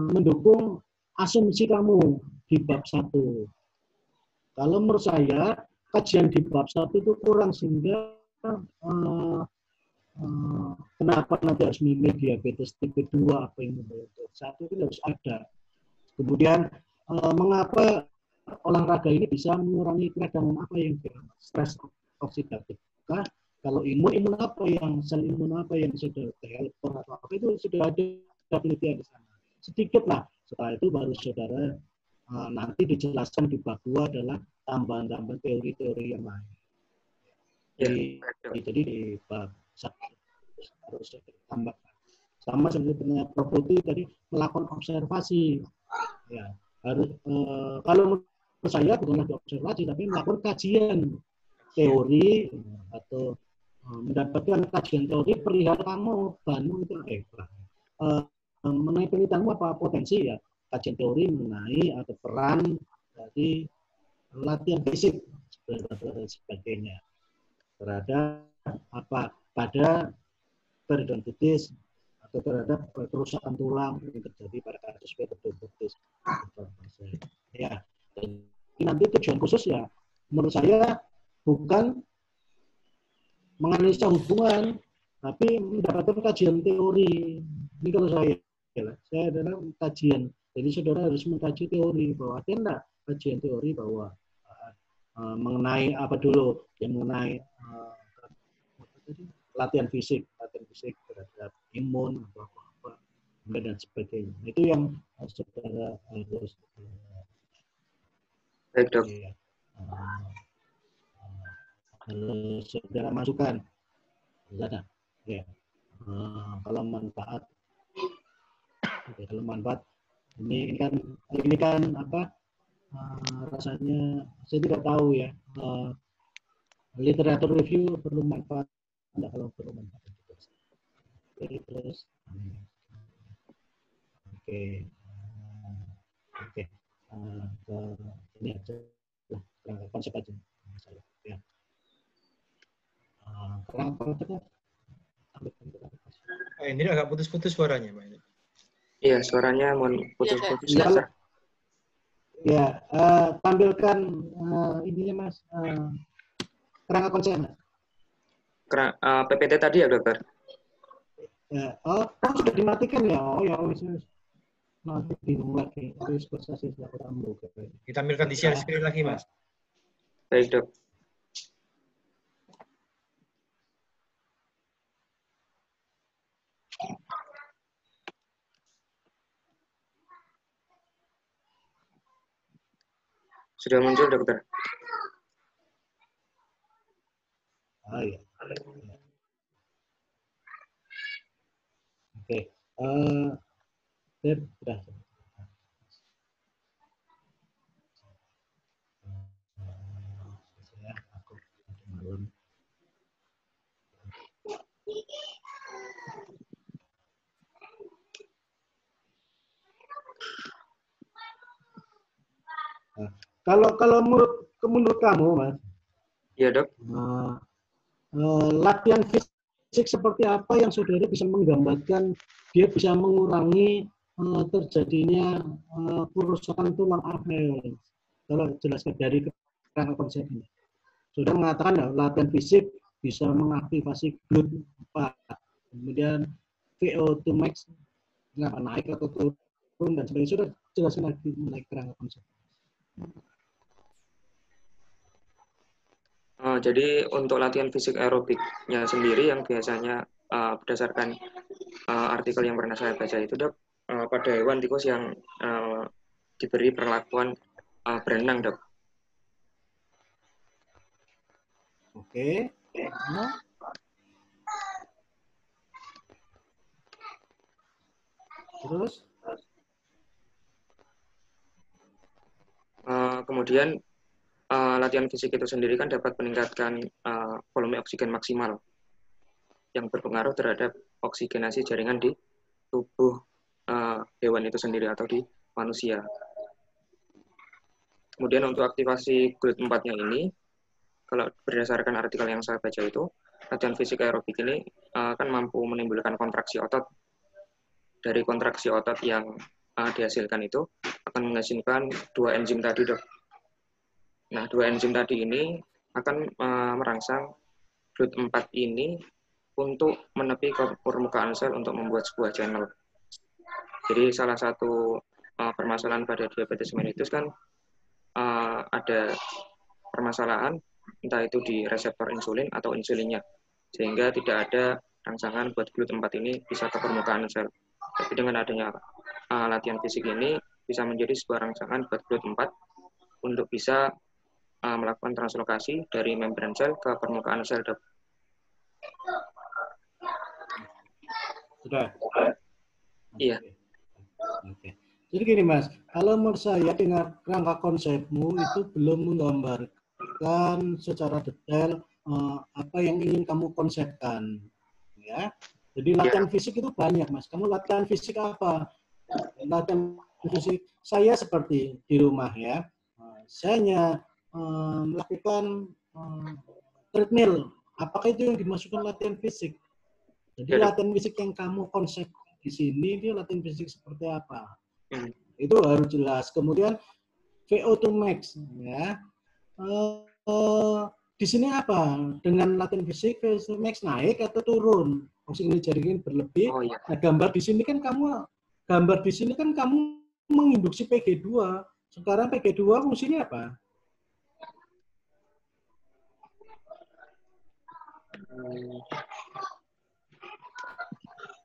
mendukung asumsi kamu di bab 1. Kalau menurut saya kajian di bab 1 itu kurang, sehingga kenapa nanti harus memilih diabetes tipe 2 apa yang membentuk 1 itu harus ada. Kemudian mengapa olahraga ini bisa mengurangi peradangan apa yang stres oksidatif? Kalau imun apa yang sel imun apa yang sudah helper atau apa itu sudah ada penelitian di sana. Sedikit lah. Setelah itu baru saudara nanti dijelaskan di bab 2 adalah tambahan-tambahan teori-teori yang lain. Jadi di bab 1 harus ditambahkan. Sama seperti Prof. Tuti tadi melakukan observasi. Ya, harus kalau menurut saya bukan lagi observasi tapi melakukan kajian teori atau mendapatkan kajian teori perihal kamu itu mengenai penelitianmu apa potensi ya, kajian teori mengenai atau peran dari latihan fisik dan sebagainya terhadap apa pada periodontitis atau terhadap kerusakan tulang yang terjadi pada kasus periodontitis. Ya, jadi nanti tujuan khusus ya menurut saya bukan menganalisa hubungan, tapi mendapatkan kajian teori. Ini kalau saya adalah kajian. Jadi saudara harus mengkaji teori bahwa ada enggak kajian teori bahwa mengenai apa dulu yang mengenai latihan fisik terhadap imun atau apa dan sebagainya. Itu yang saudara harus saudara masukkan. Ya. Kalau manfaat ini kan apa rasanya saya tidak tahu ya, literatur review perlu manfaat enggak, kalau perlu manfaat juga. Terus oke. Ini aja lah konsep aja ya. Ini agak putus-putus suaranya, Pak. Iya, suaranya mau putus-putus. Ya, tampilkan ininya Mas, kerangka konsep. PPT tadi ya, Dokter? Ya, sudah dimatikan ya. Ya, nanti bingung lagi. Ditampilkan di share screen lagi, Mas. Baik, Dok. Sudah muncul, Dokter? Iya. Oke. Sudah. turun. Nah, kalau menurut kamu, Mas, Iya, Dok. latihan fisik seperti apa yang saudara bisa menggambarkan dia bisa mengurangi terjadinya kerusakan tulang alveolar? Kalau jelaskan dari kerangka konsep ini. Sudah mengatakan latihan fisik bisa mengaktifasi GLUT4, kemudian VO2 max naik atau turun dan sebagainya. Sudah jelaskan lagi mengenai kerangka konsep. Jadi untuk latihan fisik aerobiknya sendiri yang biasanya berdasarkan artikel yang pernah saya baca itu, Dok, pada hewan tikus yang diberi perlakuan berenang, Dok. Oke. Terus? Kemudian latihan fisik itu sendiri kan dapat meningkatkan volume oksigen maksimal yang berpengaruh terhadap oksigenasi jaringan di tubuh hewan itu sendiri atau di manusia. Kemudian untuk aktivasi GLUT4-nya ini, kalau berdasarkan artikel yang saya baca itu, latihan fisik aerobik ini akan mampu menimbulkan kontraksi otot. Dari kontraksi otot yang dihasilkan itu akan menghasilkan dua enzim tadi, Dok. Nah, dua enzim tadi ini akan merangsang GLUT4 ini untuk menepi ke permukaan sel untuk membuat sebuah channel. Jadi salah satu permasalahan pada diabetes mellitus kan ada permasalahan entah itu di reseptor insulin atau insulinnya, sehingga tidak ada rangsangan buat GLUT4 ini bisa ke permukaan sel. Tapi dengan adanya latihan fisik ini bisa menjadi sebuah rangsangan buat GLUT4 untuk bisa melakukan translokasi dari membran sel ke permukaan sel, Dok. Sudah? Iya. Oke. Jadi gini, Mas, kalau menurut saya dengan kerangka konsepmu itu belum menggambarkan secara detail apa yang ingin kamu konsepkan, ya. Jadi latihan fisik itu banyak, Mas. Kamu latihan fisik apa? Latihan fisik saya seperti di rumah, ya. Saya hanya melakukan treadmill. Apakah itu yang dimasukkan latihan fisik? Jadi latihan fisik yang kamu konsep di sini, dia latihan fisik seperti apa? Itu harus jelas. Kemudian VO2 max, ya. Di sini apa? Dengan latihan fisik VO2 max naik atau turun? Oksigen jaringan berlebih. Oh, iya. Nah, gambar di sini kan kamu menginduksi PG2. Sekarang PG2 fungsinya apa?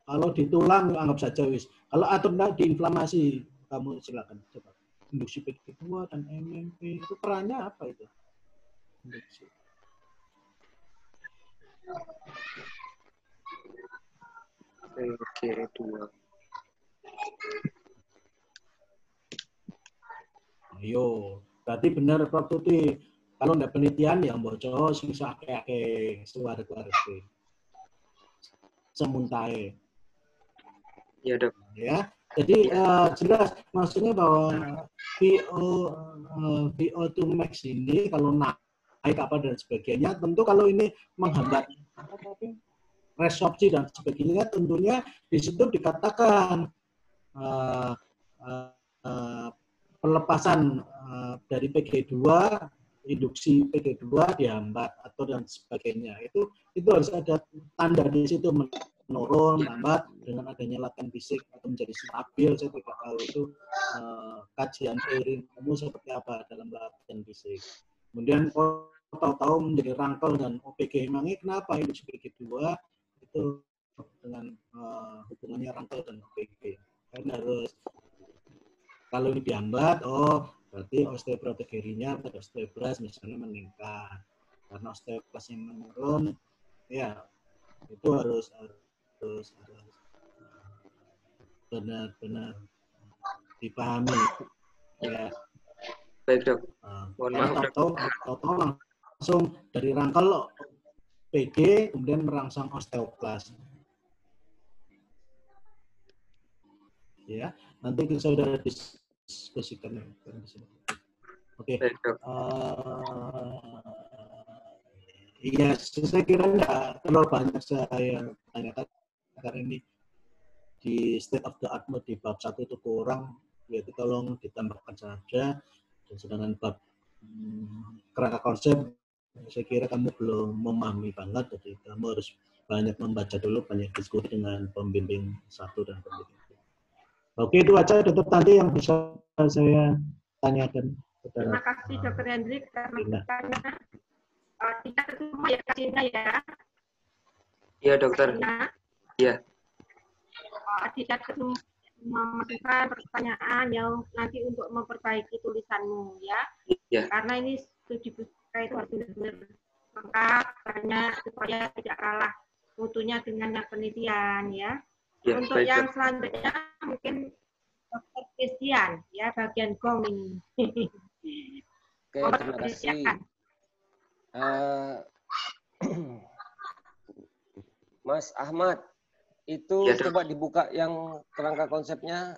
Kalau di tulang anggap saja wis. Kalau atau diinflamasi, kamu silakan coba. Induksi PG2 dan MMP itu perannya apa itu? Induksi. PG2. Ayo, berarti benar Prof. Tuti. Kalau nggak penelitian ya bocor sing akeh-akeh suara-suara semuntahe. Iya, Dok. Ya, jadi jelas maksudnya bahwa VO2 max ini kalau naik apa dan sebagainya, tentu kalau ini menghambat resorpsi dan sebagainya, tentunya di situ dikatakan pelepasan dari PG2, induksi PG2 dihambat atau dan sebagainya. Itu harus ada tanda di situ menurun, lambat dengan adanya latihan fisik atau menjadi stabil. Saya tidak tahu itu kajian teori kamu seperti apa dalam latihan fisik. Kemudian tahu-tahu menjadi rangkel dan OPG. Memangnya kenapa induksi PG2 itu dengan hubungannya rangkel dan OPG? Kan harus kalau ini dihambat, berarti osteoprotegerinya atau osteoblas misalnya meningkat. Karena osteoblasnya menurun, ya itu harus benar-benar dipahami. Ya. Baik, Dok. Mohon maaf, Dok. Tahu langsung dari rangkel PD kemudian merangsang osteoklas. Ya, nanti kita sudah diskusikan di sini. Oke. Iya, saya kira enggak terlalu banyak saya tanyakan karena ini di state of the art mode di bab 1 itu kurang, ya tolong ditambahkan saja. Dan sedangkan bab kerangka konsep, saya kira kamu belum memahami banget, jadi kamu harus banyak membaca dulu, banyak diskusi dengan pembimbing 1 dan pembimbing 2. Oke, itu aja tutup tadi yang bisa saya tanyakan. Terima kasih Dr. Hendrik karena tidak semua ya Kak Cina ya. Iya dokter. Iya. Tidak semua memasukkan pertanyaan yang nanti untuk memperbaiki tulisanmu ya. Iya. Karena ini studi pustaka itu harus benar-benar lengkap, banyak supaya tidak kalah mutunya dengan yang penelitian ya. Ya, untuk baik, yang selanjutnya mungkin Dr. Christian ya bagian gong ini. Oke, terima kasih. Mas Ahmad, itu ya, coba dibuka yang kerangka konsepnya,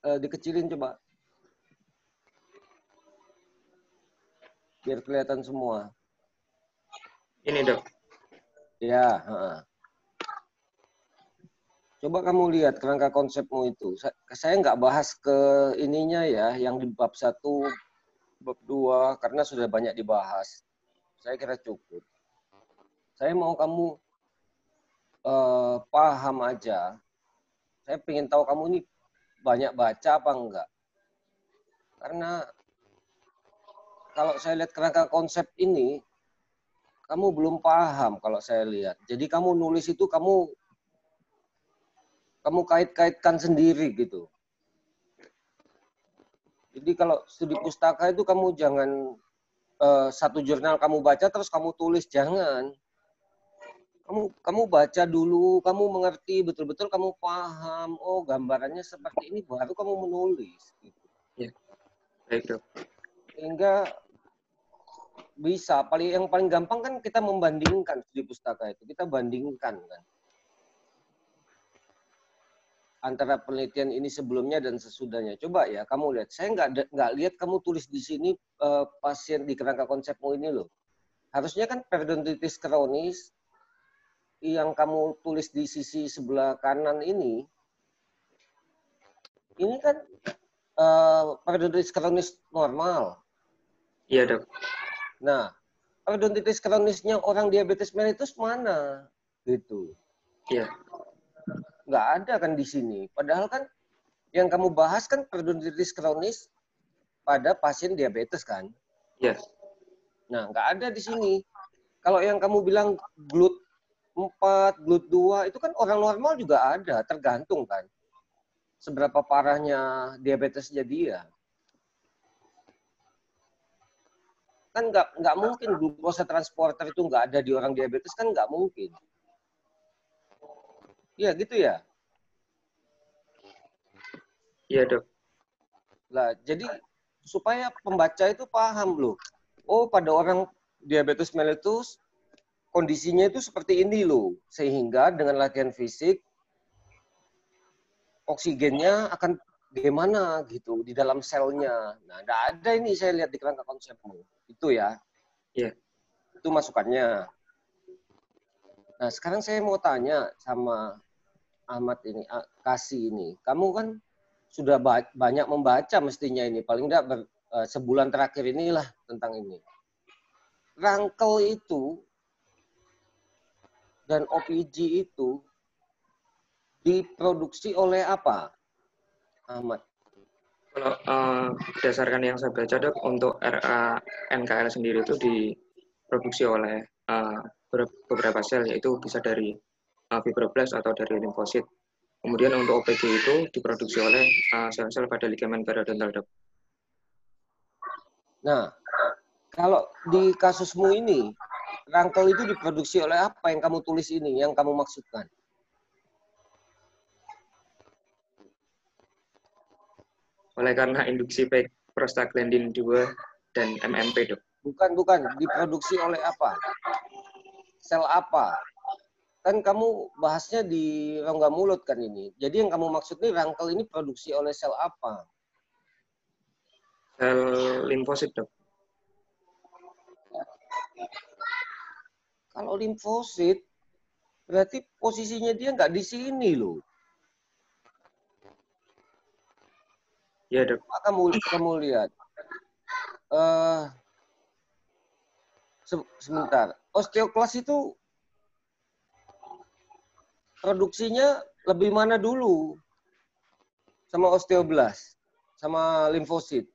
dikecilin coba. Biar kelihatan semua. Ini dok. Ya. Coba kamu lihat kerangka konsepmu itu. Saya nggak bahas ke ininya ya, yang di bab 1, bab 2, karena sudah banyak dibahas. Saya kira cukup. Saya mau kamu paham aja. Saya pengen tahu kamu ini banyak baca apa enggak. Karena kalau saya lihat kerangka konsep ini, kamu belum paham kalau saya lihat. Jadi kamu nulis itu kamu kait-kaitkan sendiri gitu. Jadi kalau studi pustaka itu kamu jangan satu jurnal kamu baca terus kamu tulis, jangan. Kamu baca dulu, kamu mengerti betul-betul, kamu paham, oh gambarannya seperti ini, baru kamu menulis. Gitu. Ya, baik dok. Sehingga bisa, yang paling gampang kan kita membandingkan studi pustaka itu, kita bandingkan kan. Antara penelitian ini sebelumnya dan sesudahnya. Coba ya, kamu lihat. Saya nggak lihat kamu tulis di sini pasien di kerangka konsepmu ini loh. Harusnya kan periodontitis kronis yang kamu tulis di sisi sebelah kanan ini kan periodontitis kronis normal. Iya dok. Nah, periodontitis kronisnya orang diabetes mellitus mana? Gitu. Iya. Nggak ada kan di sini. Padahal kan yang kamu bahas kan periodontitis kronis pada pasien diabetes kan? Iya. Nah, nggak ada di sini. Kalau yang kamu bilang GLUT 4, GLUT 2, itu kan orang normal juga ada, tergantung kan. Seberapa parahnya diabetesnya dia. Kan nggak mungkin glukosa transporter itu nggak ada di orang diabetes, kan nggak mungkin. Iya gitu ya? Iya dok. Lah, jadi supaya pembaca itu paham loh. Oh, pada orang diabetes mellitus kondisinya itu seperti ini loh. Sehingga dengan latihan fisik oksigennya akan bagaimana gitu di dalam selnya. Nah, nggak ada ini saya lihat di kerangka konsepmu. Itu ya. Iya. Itu masukannya. Nah, sekarang saya mau tanya sama Ahmad ini, Kasih ini. Kamu kan sudah banyak membaca mestinya ini. Paling tidak sebulan terakhir inilah tentang ini. Rangkel itu dan OPG itu diproduksi oleh apa, Ahmad? Kalau berdasarkan yang saya baca dok, untuk RA NKL sendiri itu diproduksi oleh beberapa sel, yaitu bisa dari fibroblast atau dari limfosit. Kemudian untuk OPG itu diproduksi oleh sel-sel pada ligamen periodontal dok. Nah, kalau di kasusmu ini, rangkel itu diproduksi oleh apa yang kamu tulis ini, yang kamu maksudkan? Oleh karena induksi prostaglandin 2 dan MMP dok. Bukan. Diproduksi oleh apa? Sel apa? Kan kamu bahasnya di rongga mulut kan ini. Jadi yang kamu maksud nih rangkel ini produksi oleh sel apa? Sel limfosit, Dok. Kalau limfosit, berarti posisinya dia nggak di sini loh. Ya, Dok. Kamu lihat. Sebentar. Osteoklas itu produksinya lebih mana dulu? Sama osteoblast, sama limfosit.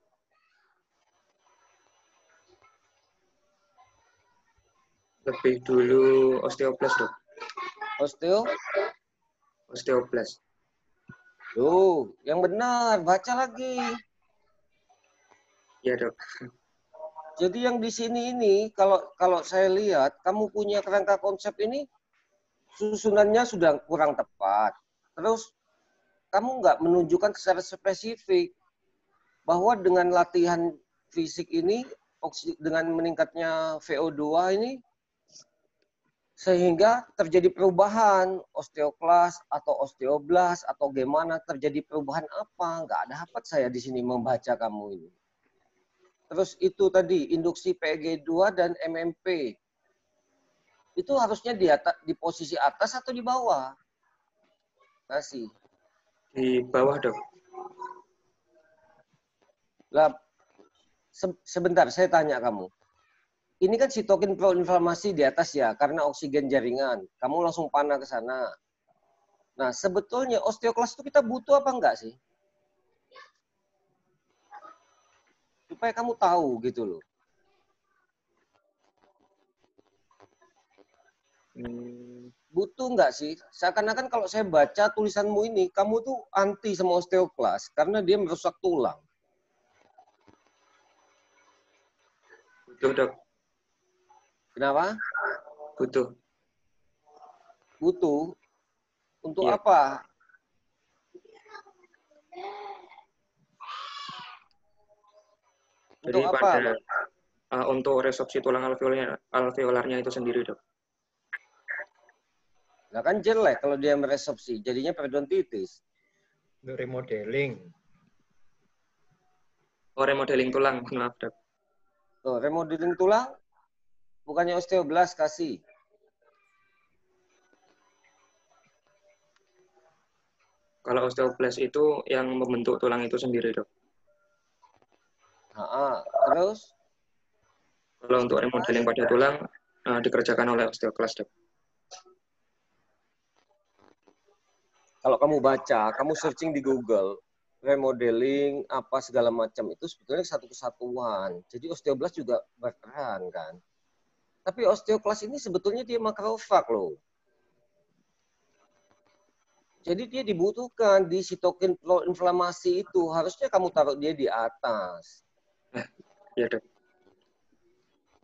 Lebih dulu osteoblast, Dok. Osteoblast. Loh, yang benar, baca lagi. Ya, Dok. Jadi yang di sini ini, kalau saya lihat, kamu punya kerangka konsep ini, susunannya sudah kurang tepat. Terus, kamu nggak menunjukkan secara spesifik bahwa dengan latihan fisik ini, dengan meningkatnya VO2 ini, sehingga terjadi perubahan osteoklas atau osteoblast atau gimana, terjadi perubahan apa? Nggak dapat saya di sini membaca kamu ini. Terus itu tadi, induksi PEG2 dan MMP. Itu harusnya di posisi atas atau di bawah? Masih. Di bawah, Dok. Lah, sebentar, saya tanya kamu. Ini kan sitokin proinflamasi di atas ya, karena oksigen jaringan. Kamu langsung panah ke sana. Nah, sebetulnya osteoklas itu kita butuh apa enggak sih? Supaya kamu tahu gitu loh. Butuh enggak sih? Seakan-akan kalau saya baca tulisanmu ini, kamu tuh anti sama osteoklas karena dia merusak tulang. Butuh, Dok. Kenapa? Butuh. Butuh. Untuk Iya. apa? Jadi Untuk apa? untuk resorpsi tulang alveolarnya itu sendiri, Dok. Nah kan jelek kalau dia meresorpsi, jadinya periodontitis. Untuk remodeling. Oh, remodeling tulang, maaf, Dok. Tuh, remodeling tulang, bukannya osteoblast kasih. Kalau osteoblast itu yang membentuk tulang itu sendiri, Dok. Terus? Kalau untuk remodeling pada tulang, dikerjakan oleh osteoklas, Dok. Kalau kamu baca, kamu searching di Google, remodeling, apa segala macam, itu sebetulnya satu kesatuan. Jadi osteoblast juga berperan, kan. Tapi osteoklas ini sebetulnya dia makrofag loh. Jadi dia dibutuhkan di sitokin proinflamasi itu. Harusnya kamu taruh dia di atas. Iya, Dok.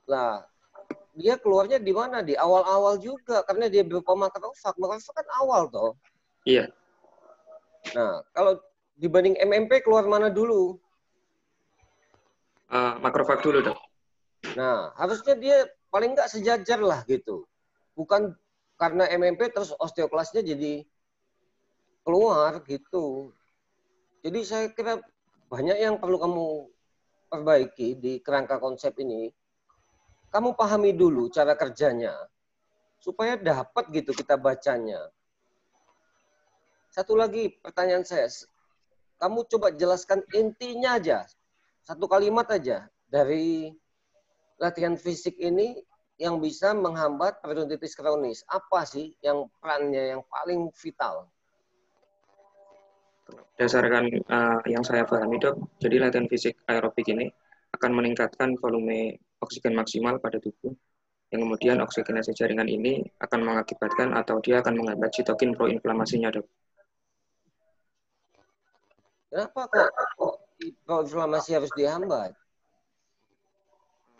Nah, dia keluarnya di mana? Di awal-awal juga. Karena dia berupa makrofag. Makrofag kan awal toh. Iya. Nah, kalau dibanding MMP keluar mana dulu? Makrofag dulu, Dok. Nah, harusnya dia paling nggak sejajar lah gitu. Bukan karena MMP terus osteoklasnya jadi keluar gitu. Jadi saya kira banyak yang perlu kamu perbaiki di kerangka konsep ini. Kamu pahami dulu cara kerjanya. Supaya dapat gitu kita bacanya. Satu lagi pertanyaan saya. Kamu coba jelaskan intinya aja. Satu kalimat aja. Dari latihan fisik ini yang bisa menghambat periodontitis kronis. Apa sih yang perannya yang paling vital? Berdasarkan yang saya pahami, Dok, jadi latihan fisik aerobik ini akan meningkatkan volume oksigen maksimal pada tubuh, yang kemudian oksigenasi jaringan ini akan mengakibatkan atau dia akan menghambat sitokin proinflamasinya, Dok. Kenapa kok proinflamasi harus dihambat?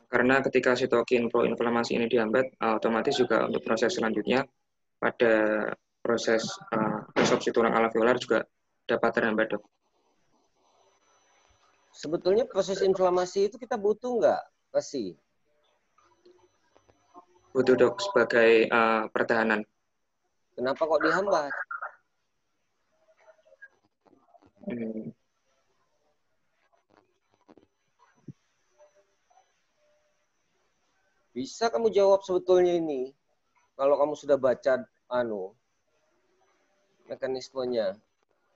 Karena ketika sitokin proinflamasi ini dihambat, otomatis juga untuk proses selanjutnya pada proses resorpsi tulang alveolar juga dapat terhambat, Dok. Sebetulnya proses inflamasi itu kita butuh nggak? Kasih. butuh dok sebagai pertahanan. Kenapa kok dihambat? Bisa kamu jawab sebetulnya ini. Kalau kamu sudah baca mekanismenya.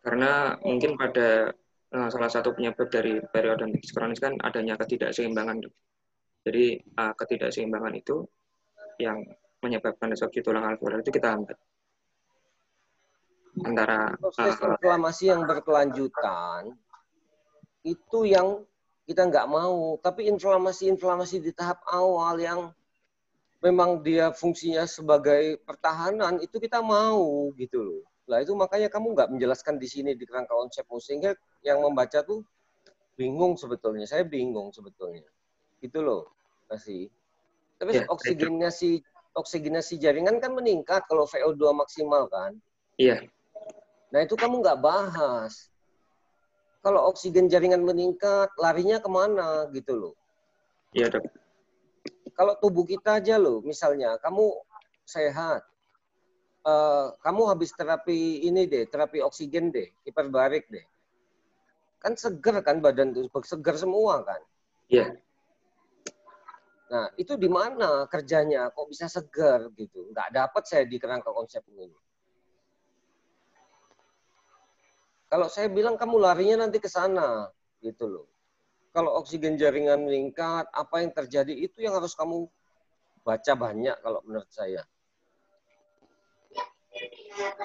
Karena mungkin pada salah satu penyebab dari periodontitis kronis kan adanya ketidakseimbangan, dok. Jadi ketidakseimbangan itu yang menyebabkan disopsi tulang alveolar itu kita hambat. Antara proses inflamasi yang berkelanjutan itu yang kita nggak mau, tapi inflamasi di tahap awal yang memang dia fungsinya sebagai pertahanan itu kita mau gitu loh. Lah itu makanya kamu nggak menjelaskan di sini di kerangka konsepmu, sehingga yang membaca tuh bingung sebetulnya. Saya bingung sebetulnya. Gitu loh, kasih. Tapi ya, oksigenasi jaringan kan meningkat kalau VO2 maksimal kan? Iya. Nah itu kamu nggak bahas. Kalau oksigen jaringan meningkat, larinya kemana gitu loh. Iya dok. Kalau tubuh kita aja loh, misalnya kamu sehat, kamu habis terapi ini deh, terapi oksigen deh, hiperbarik deh. Kan seger kan badan tuh, seger semua kan? Iya. Nah, itu di mana kerjanya? Kok bisa seger gitu? Nggak dapat saya di kerangka konsep ini. Kalau saya bilang kamu larinya nanti ke sana, gitu loh. Kalau oksigen jaringan meningkat, apa yang terjadi itu yang harus kamu baca banyak kalau menurut saya.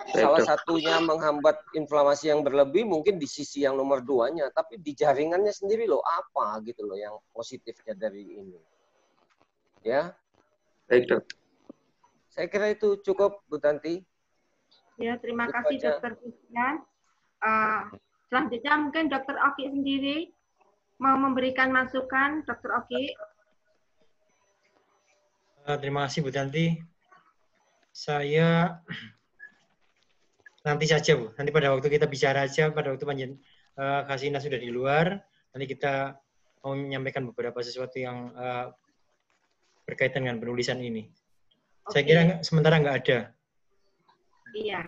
Salah satunya menghambat inflamasi yang berlebih mungkin di sisi yang nomor 2-nya, tapi di jaringannya sendiri loh apa gitu loh yang positifnya dari ini. Ya. Baik dok. Saya kira itu cukup Bu Tanti. Ya, terima kasih Dokter Christian. Selanjutnya mungkin Dokter Oki sendiri mau memberikan masukan, Dokter Oki. Terima kasih Bu Tanti. Saya nanti saja Bu, nanti pada waktu kita bicara aja, pada waktu Kasina sudah di luar, nanti kita mau menyampaikan beberapa sesuatu yang berkaitan dengan penulisan ini. Saya kira sementara nggak ada. Iya.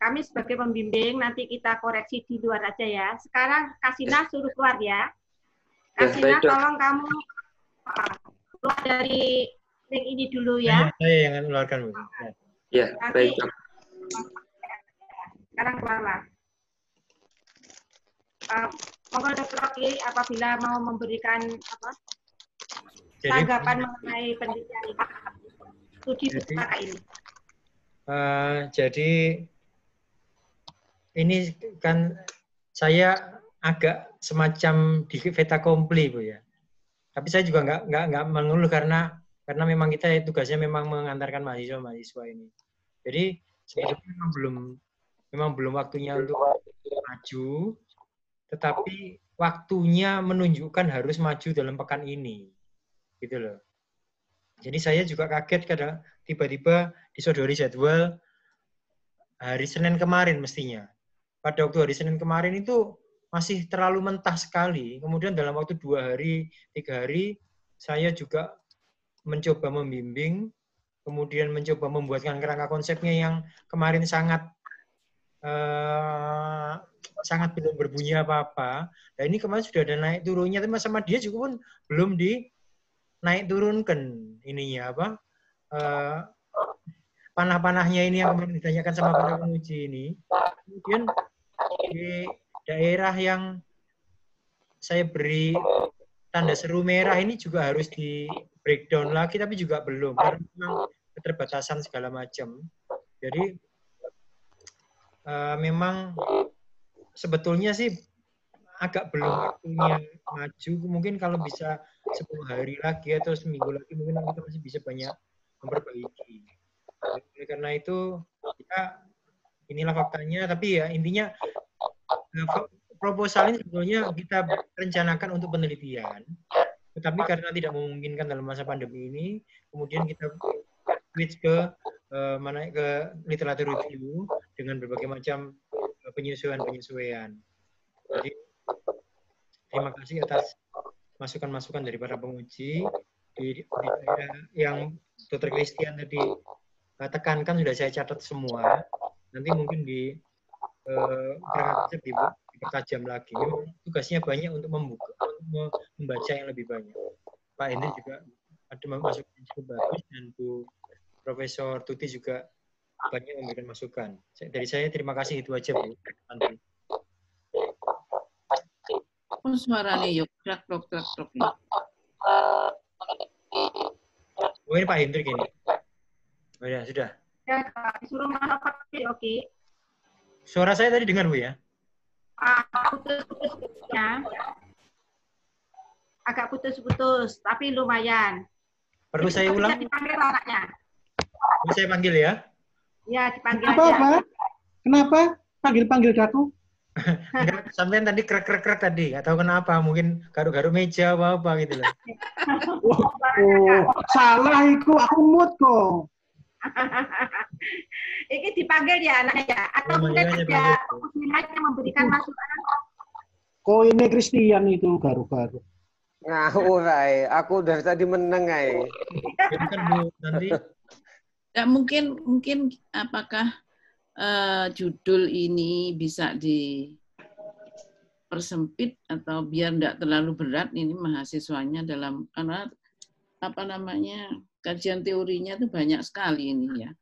Kami sebagai pembimbing nanti kita koreksi di luar aja ya. Sekarang Kasina suruh keluar ya. Kasina tolong kamu keluar dari link ini dulu ya. Saya yang mengeluarkan Bu. Ya, baik dok. Sekarang keluarlah. Monggo Dokter Oki apabila mau memberikan tanggapan mengenai penelitian studi pustaka ini. Jadi ini kan saya agak semacam di fait accompli Bu ya. Tapi saya juga nggak mengeluh karena memang kita tugasnya memang mengantarkan mahasiswa ini. Jadi sebetulnya memang belum waktunya untuk maju, tetapi waktunya menunjukkan harus maju dalam pekan ini, gitu loh. Jadi saya juga kaget kadang tiba-tiba disodori jadwal hari Senin kemarin mestinya. Pada waktu hari Senin kemarin itu masih terlalu mentah sekali. Kemudian dalam waktu 2 hari, 3 hari, saya juga mencoba membimbing, kemudian mencoba membuatkan kerangka konsepnya yang kemarin sangat belum berbunyi apa-apa. Nah ini kemarin sudah ada naik turunnya, tapi sama dia juga pun belum naik turunkan ininya apa panah-panahnya ini yang kemarin ditanyakan sama para penguji ini. Kemudian di daerah yang saya beri tanda seru merah ini juga harus di breakdown lagi, tapi juga belum karena memang keterbatasan segala macam. Jadi memang sebetulnya sih agak belum waktunya maju. Mungkin kalau bisa 10 hari lagi atau seminggu lagi mungkin kita masih bisa banyak memperbaiki. Karena itu ya inilah faktanya. Tapi ya intinya proposal ini sebetulnya kita rencanakan untuk penelitian. Tetapi karena tidak memungkinkan dalam masa pandemi ini, kemudian kita switch ke literatur review dengan berbagai macam penyesuaian. Jadi terima kasih atas masukan-masukan dari para penguji di daerah yang Dr. Christian tadi tekankan sudah saya catat semua. Nanti mungkin di berangkat dipertajam lagi. Memang tugasnya banyak untuk membaca yang lebih banyak. Pak Hendrik juga ada masukan yang cukup bagus, dan Bu Profesor Tuti juga banyak memberikan masukan. Dari saya terima kasih, itu aja Bu. Nanti. Oh, suaranya yuk, krak. Oh, ini Pak Hendrik ini. Oh ya, sudah. Ya, disuruh masuk oke. Suara saya tadi dengar, Bu ya? Putus-putus ya. Agak putus-putus, tapi lumayan. Perlu saya ulang? Dipanggil anaknya. Perlu saya panggil ya? Ya, dipanggil Apa, aja. Pak? Kenapa? Panggil-panggil aku? Enggak, sampean tadi krek-krek tadi. Nggak tahu kenapa. Mungkin garuk-garuk meja apa gitu loh. Oh, salah itu. Aku mood kok. Ini dipanggil ya anaknya ya? Atau mungkin ada muslimat yang memberikan masukan? Kok ini Christian itu garuk-garuk. Ngawur ae. Aku dari tadi meneng ae. Kan Bu, nanti Ya, mungkin apakah judul ini bisa dipersempit atau biar tidak terlalu berat ini mahasiswanya karena apa namanya kajian teorinya itu banyak sekali ini ya.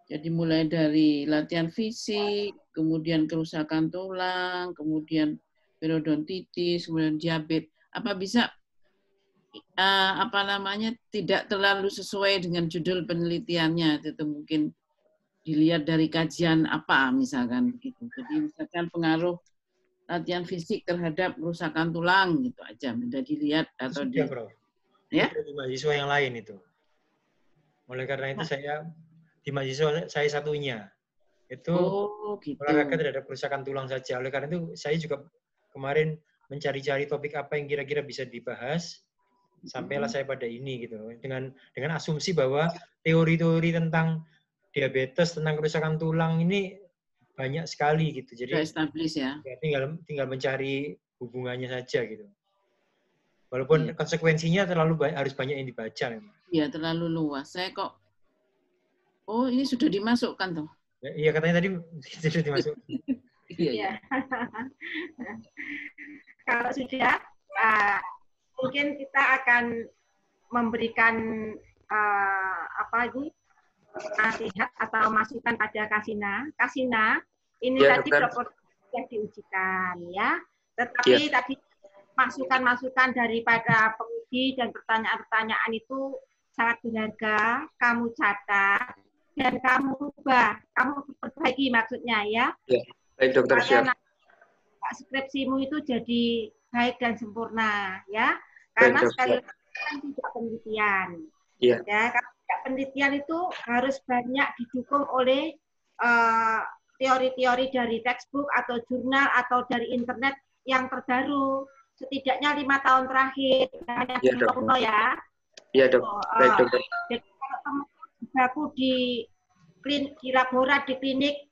Jadi mulai dari latihan fisik, kemudian kerusakan tulang, kemudian periodontitis, kemudian diabetes. Apa bisa tidak terlalu sesuai dengan judul penelitiannya, itu mungkin dilihat dari kajian apa misalkan begitu. Jadi misalkan pengaruh latihan fisik terhadap kerusakan tulang gitu aja, mudah dilihat atau sudah, Prof. Ya? Itu di mahasiswa yang lain itu. Oleh karena itu saya di mahasiswa saya satunya itu gitu. olahraga terhadap kerusakan tulang saja. Oleh karena itu saya juga kemarin mencari-cari topik apa yang kira-kira bisa dibahas. Sampailah saya pada ini gitu, dengan asumsi bahwa teori-teori tentang diabetes, tentang kerusakan tulang ini banyak sekali gitu. Jadi establish ya. Tinggal mencari hubungannya saja gitu. Walaupun konsekuensinya harus banyak yang dibaca memang. Iya, terlalu luas. Saya kok ini sudah dimasukkan toh. Iya, katanya tadi sudah dimasukkan. Iya. Kalau sudah mungkin kita akan memberikan nasihat atau masukan pada Kasina. Kasina, ini ya, tadi proporsi yang diujikan ya. Tetapi tadi masukan-masukan daripada penguji dan pertanyaan-pertanyaan itu sangat berharga. Kamu catat dan kamu ubah, kamu perbaiki maksudnya ya. Ya, baik dokter, siap. Skripsimu itu jadi baik dan sempurna ya. Karena sekali lagi kan tidak penelitian. Iya. Ya, kalau tidak penelitian itu harus banyak didukung oleh teori-teori dari textbook atau jurnal atau dari internet yang terbaru. Setidaknya 5 tahun terakhir. Hanya kuno ya. Iya dok. Baik dokter. Jadi kalau kamu jibaku di laborat di klinik,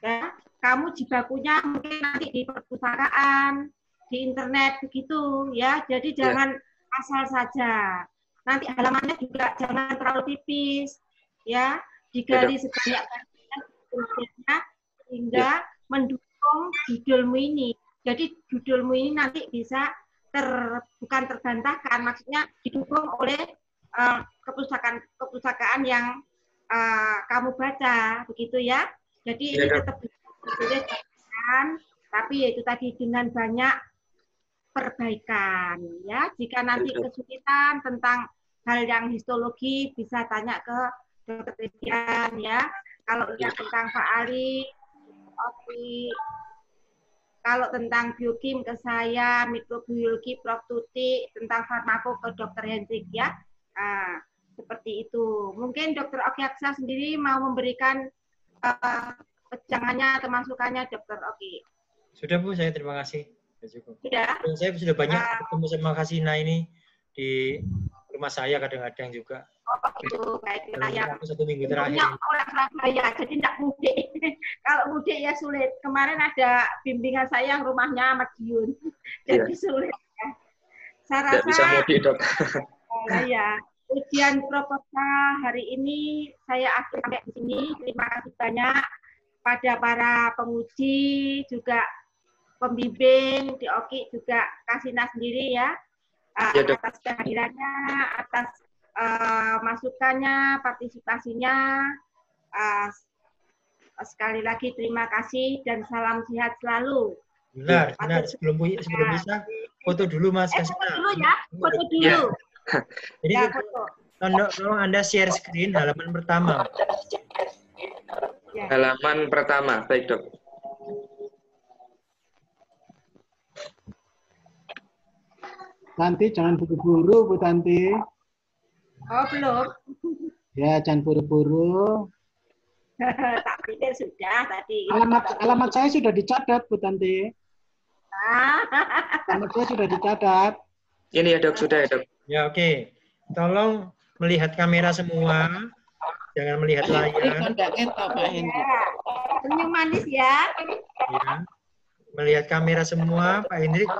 ya, kamu jibakunya mungkin nanti di perpustakaan, di internet begitu ya. Jadi jangan asal saja. Nanti halamannya juga jangan terlalu tipis ya. Digali sebanyak-banyaknya sehingga mendukung judulmu ini. Jadi judulmu ini nanti bisa bukan terbantahkan, maksudnya didukung oleh kepustakaan yang kamu baca begitu ya. Jadi ini tetap dituliskan, tapi yaitu tadi dengan banyak perbaikan ya. Jika nanti kesulitan tentang hal yang histologi bisa tanya ke dokter Christian ya. Kalau tentang Pak Ali, kalau tentang biokim ke saya, mikrobiologi Prof. Tuti, tentang farmako ke dokter Hendrik ya. Seperti itu. Mungkin dokter Oki Aksa sendiri mau memberikan pejangannya atau masukannya, dokter Oki. Sudah Bu, saya terima kasih. Cukup. Sudah. Dan saya sudah banyak ketemu sama Kasina ini di rumah saya kadang-kadang juga. Itu baik saya. Satu minggu terakhir. Orang Surabaya, jadi tidak mudik. Kalau mudik ya sulit. Kemarin ada bimbingan saya yang rumahnya Madiun, jadi sulit. Ya. Saya Tidak bisa rasa mudik, Dok. ya ujian proposal hari ini saya akhiri sampai di sini. Terima kasih banyak pada para penguji, juga pembimbing, di Oki juga Kasina sendiri ya, Ya, Dok. atas kehadirannya, atas masukannya, partisipasinya. Sekali lagi terima kasih dan salam sehat selalu. Benar. Sebelum bisa, foto dulu Mas Foto Kasina. dulu ya, foto dulu. Jadi Ya, foto. tolong Anda share screen halaman pertama. Ya. Halaman pertama, baik, Dok. Tanti jangan buru-buru, Bu Tanti. Oh, belum. Ya, jangan buru-buru. Tak pikir sudah tadi. Alamat saya sudah dicatat, Bu Tanti. Alamat saya sudah dicatat. Ini ya, Dok, sudah ya, Dok. Ya, oke. Tolong melihat kamera semua. Jangan melihat layar. Senyum manis ya. Ya. Melihat kamera semua, Pak Hendrik.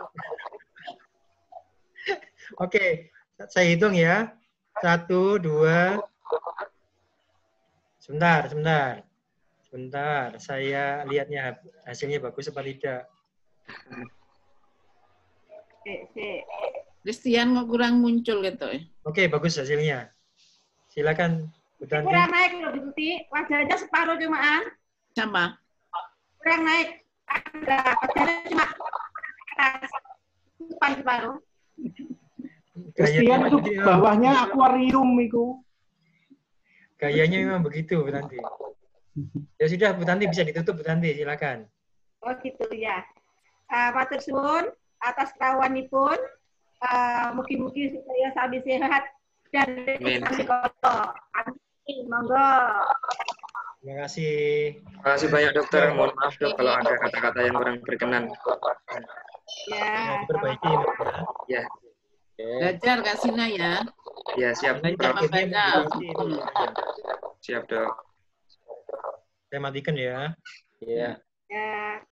Oke, saya hitung ya. 1, 2. Sebentar. Saya lihatnya hasilnya bagus apa tidak. Christian kok kurang muncul gitu ya. Oke, bagus hasilnya. Silakan Bu Tanti. Kurang naik loh, Bu Tuti. Wajahnya separuh cumaan. Sama. Kurang naik. Wajahnya cuma separuh. Christian itu bawahnya akuarium itu. Gayanya memang begitu, Bu Tanti. Ya sudah, Bu Tanti bisa ditutup, Bu Tanti, silakan. Oh gitu ya. Matur suwun atas rawanipun. Mugi-mugi supaya sami sehat dan sami koto. Amin, monggo. Terima kasih. Terima kasih banyak, Dokter. Mohon maaf, Dok, kalau ada kata-kata yang kurang berkenan. Ya. Diperbaiki. Ya. Belajar Kasina ya. Ya, siap. Banyak. Siap, Dok. Saya matikan ya. Iya. Ya.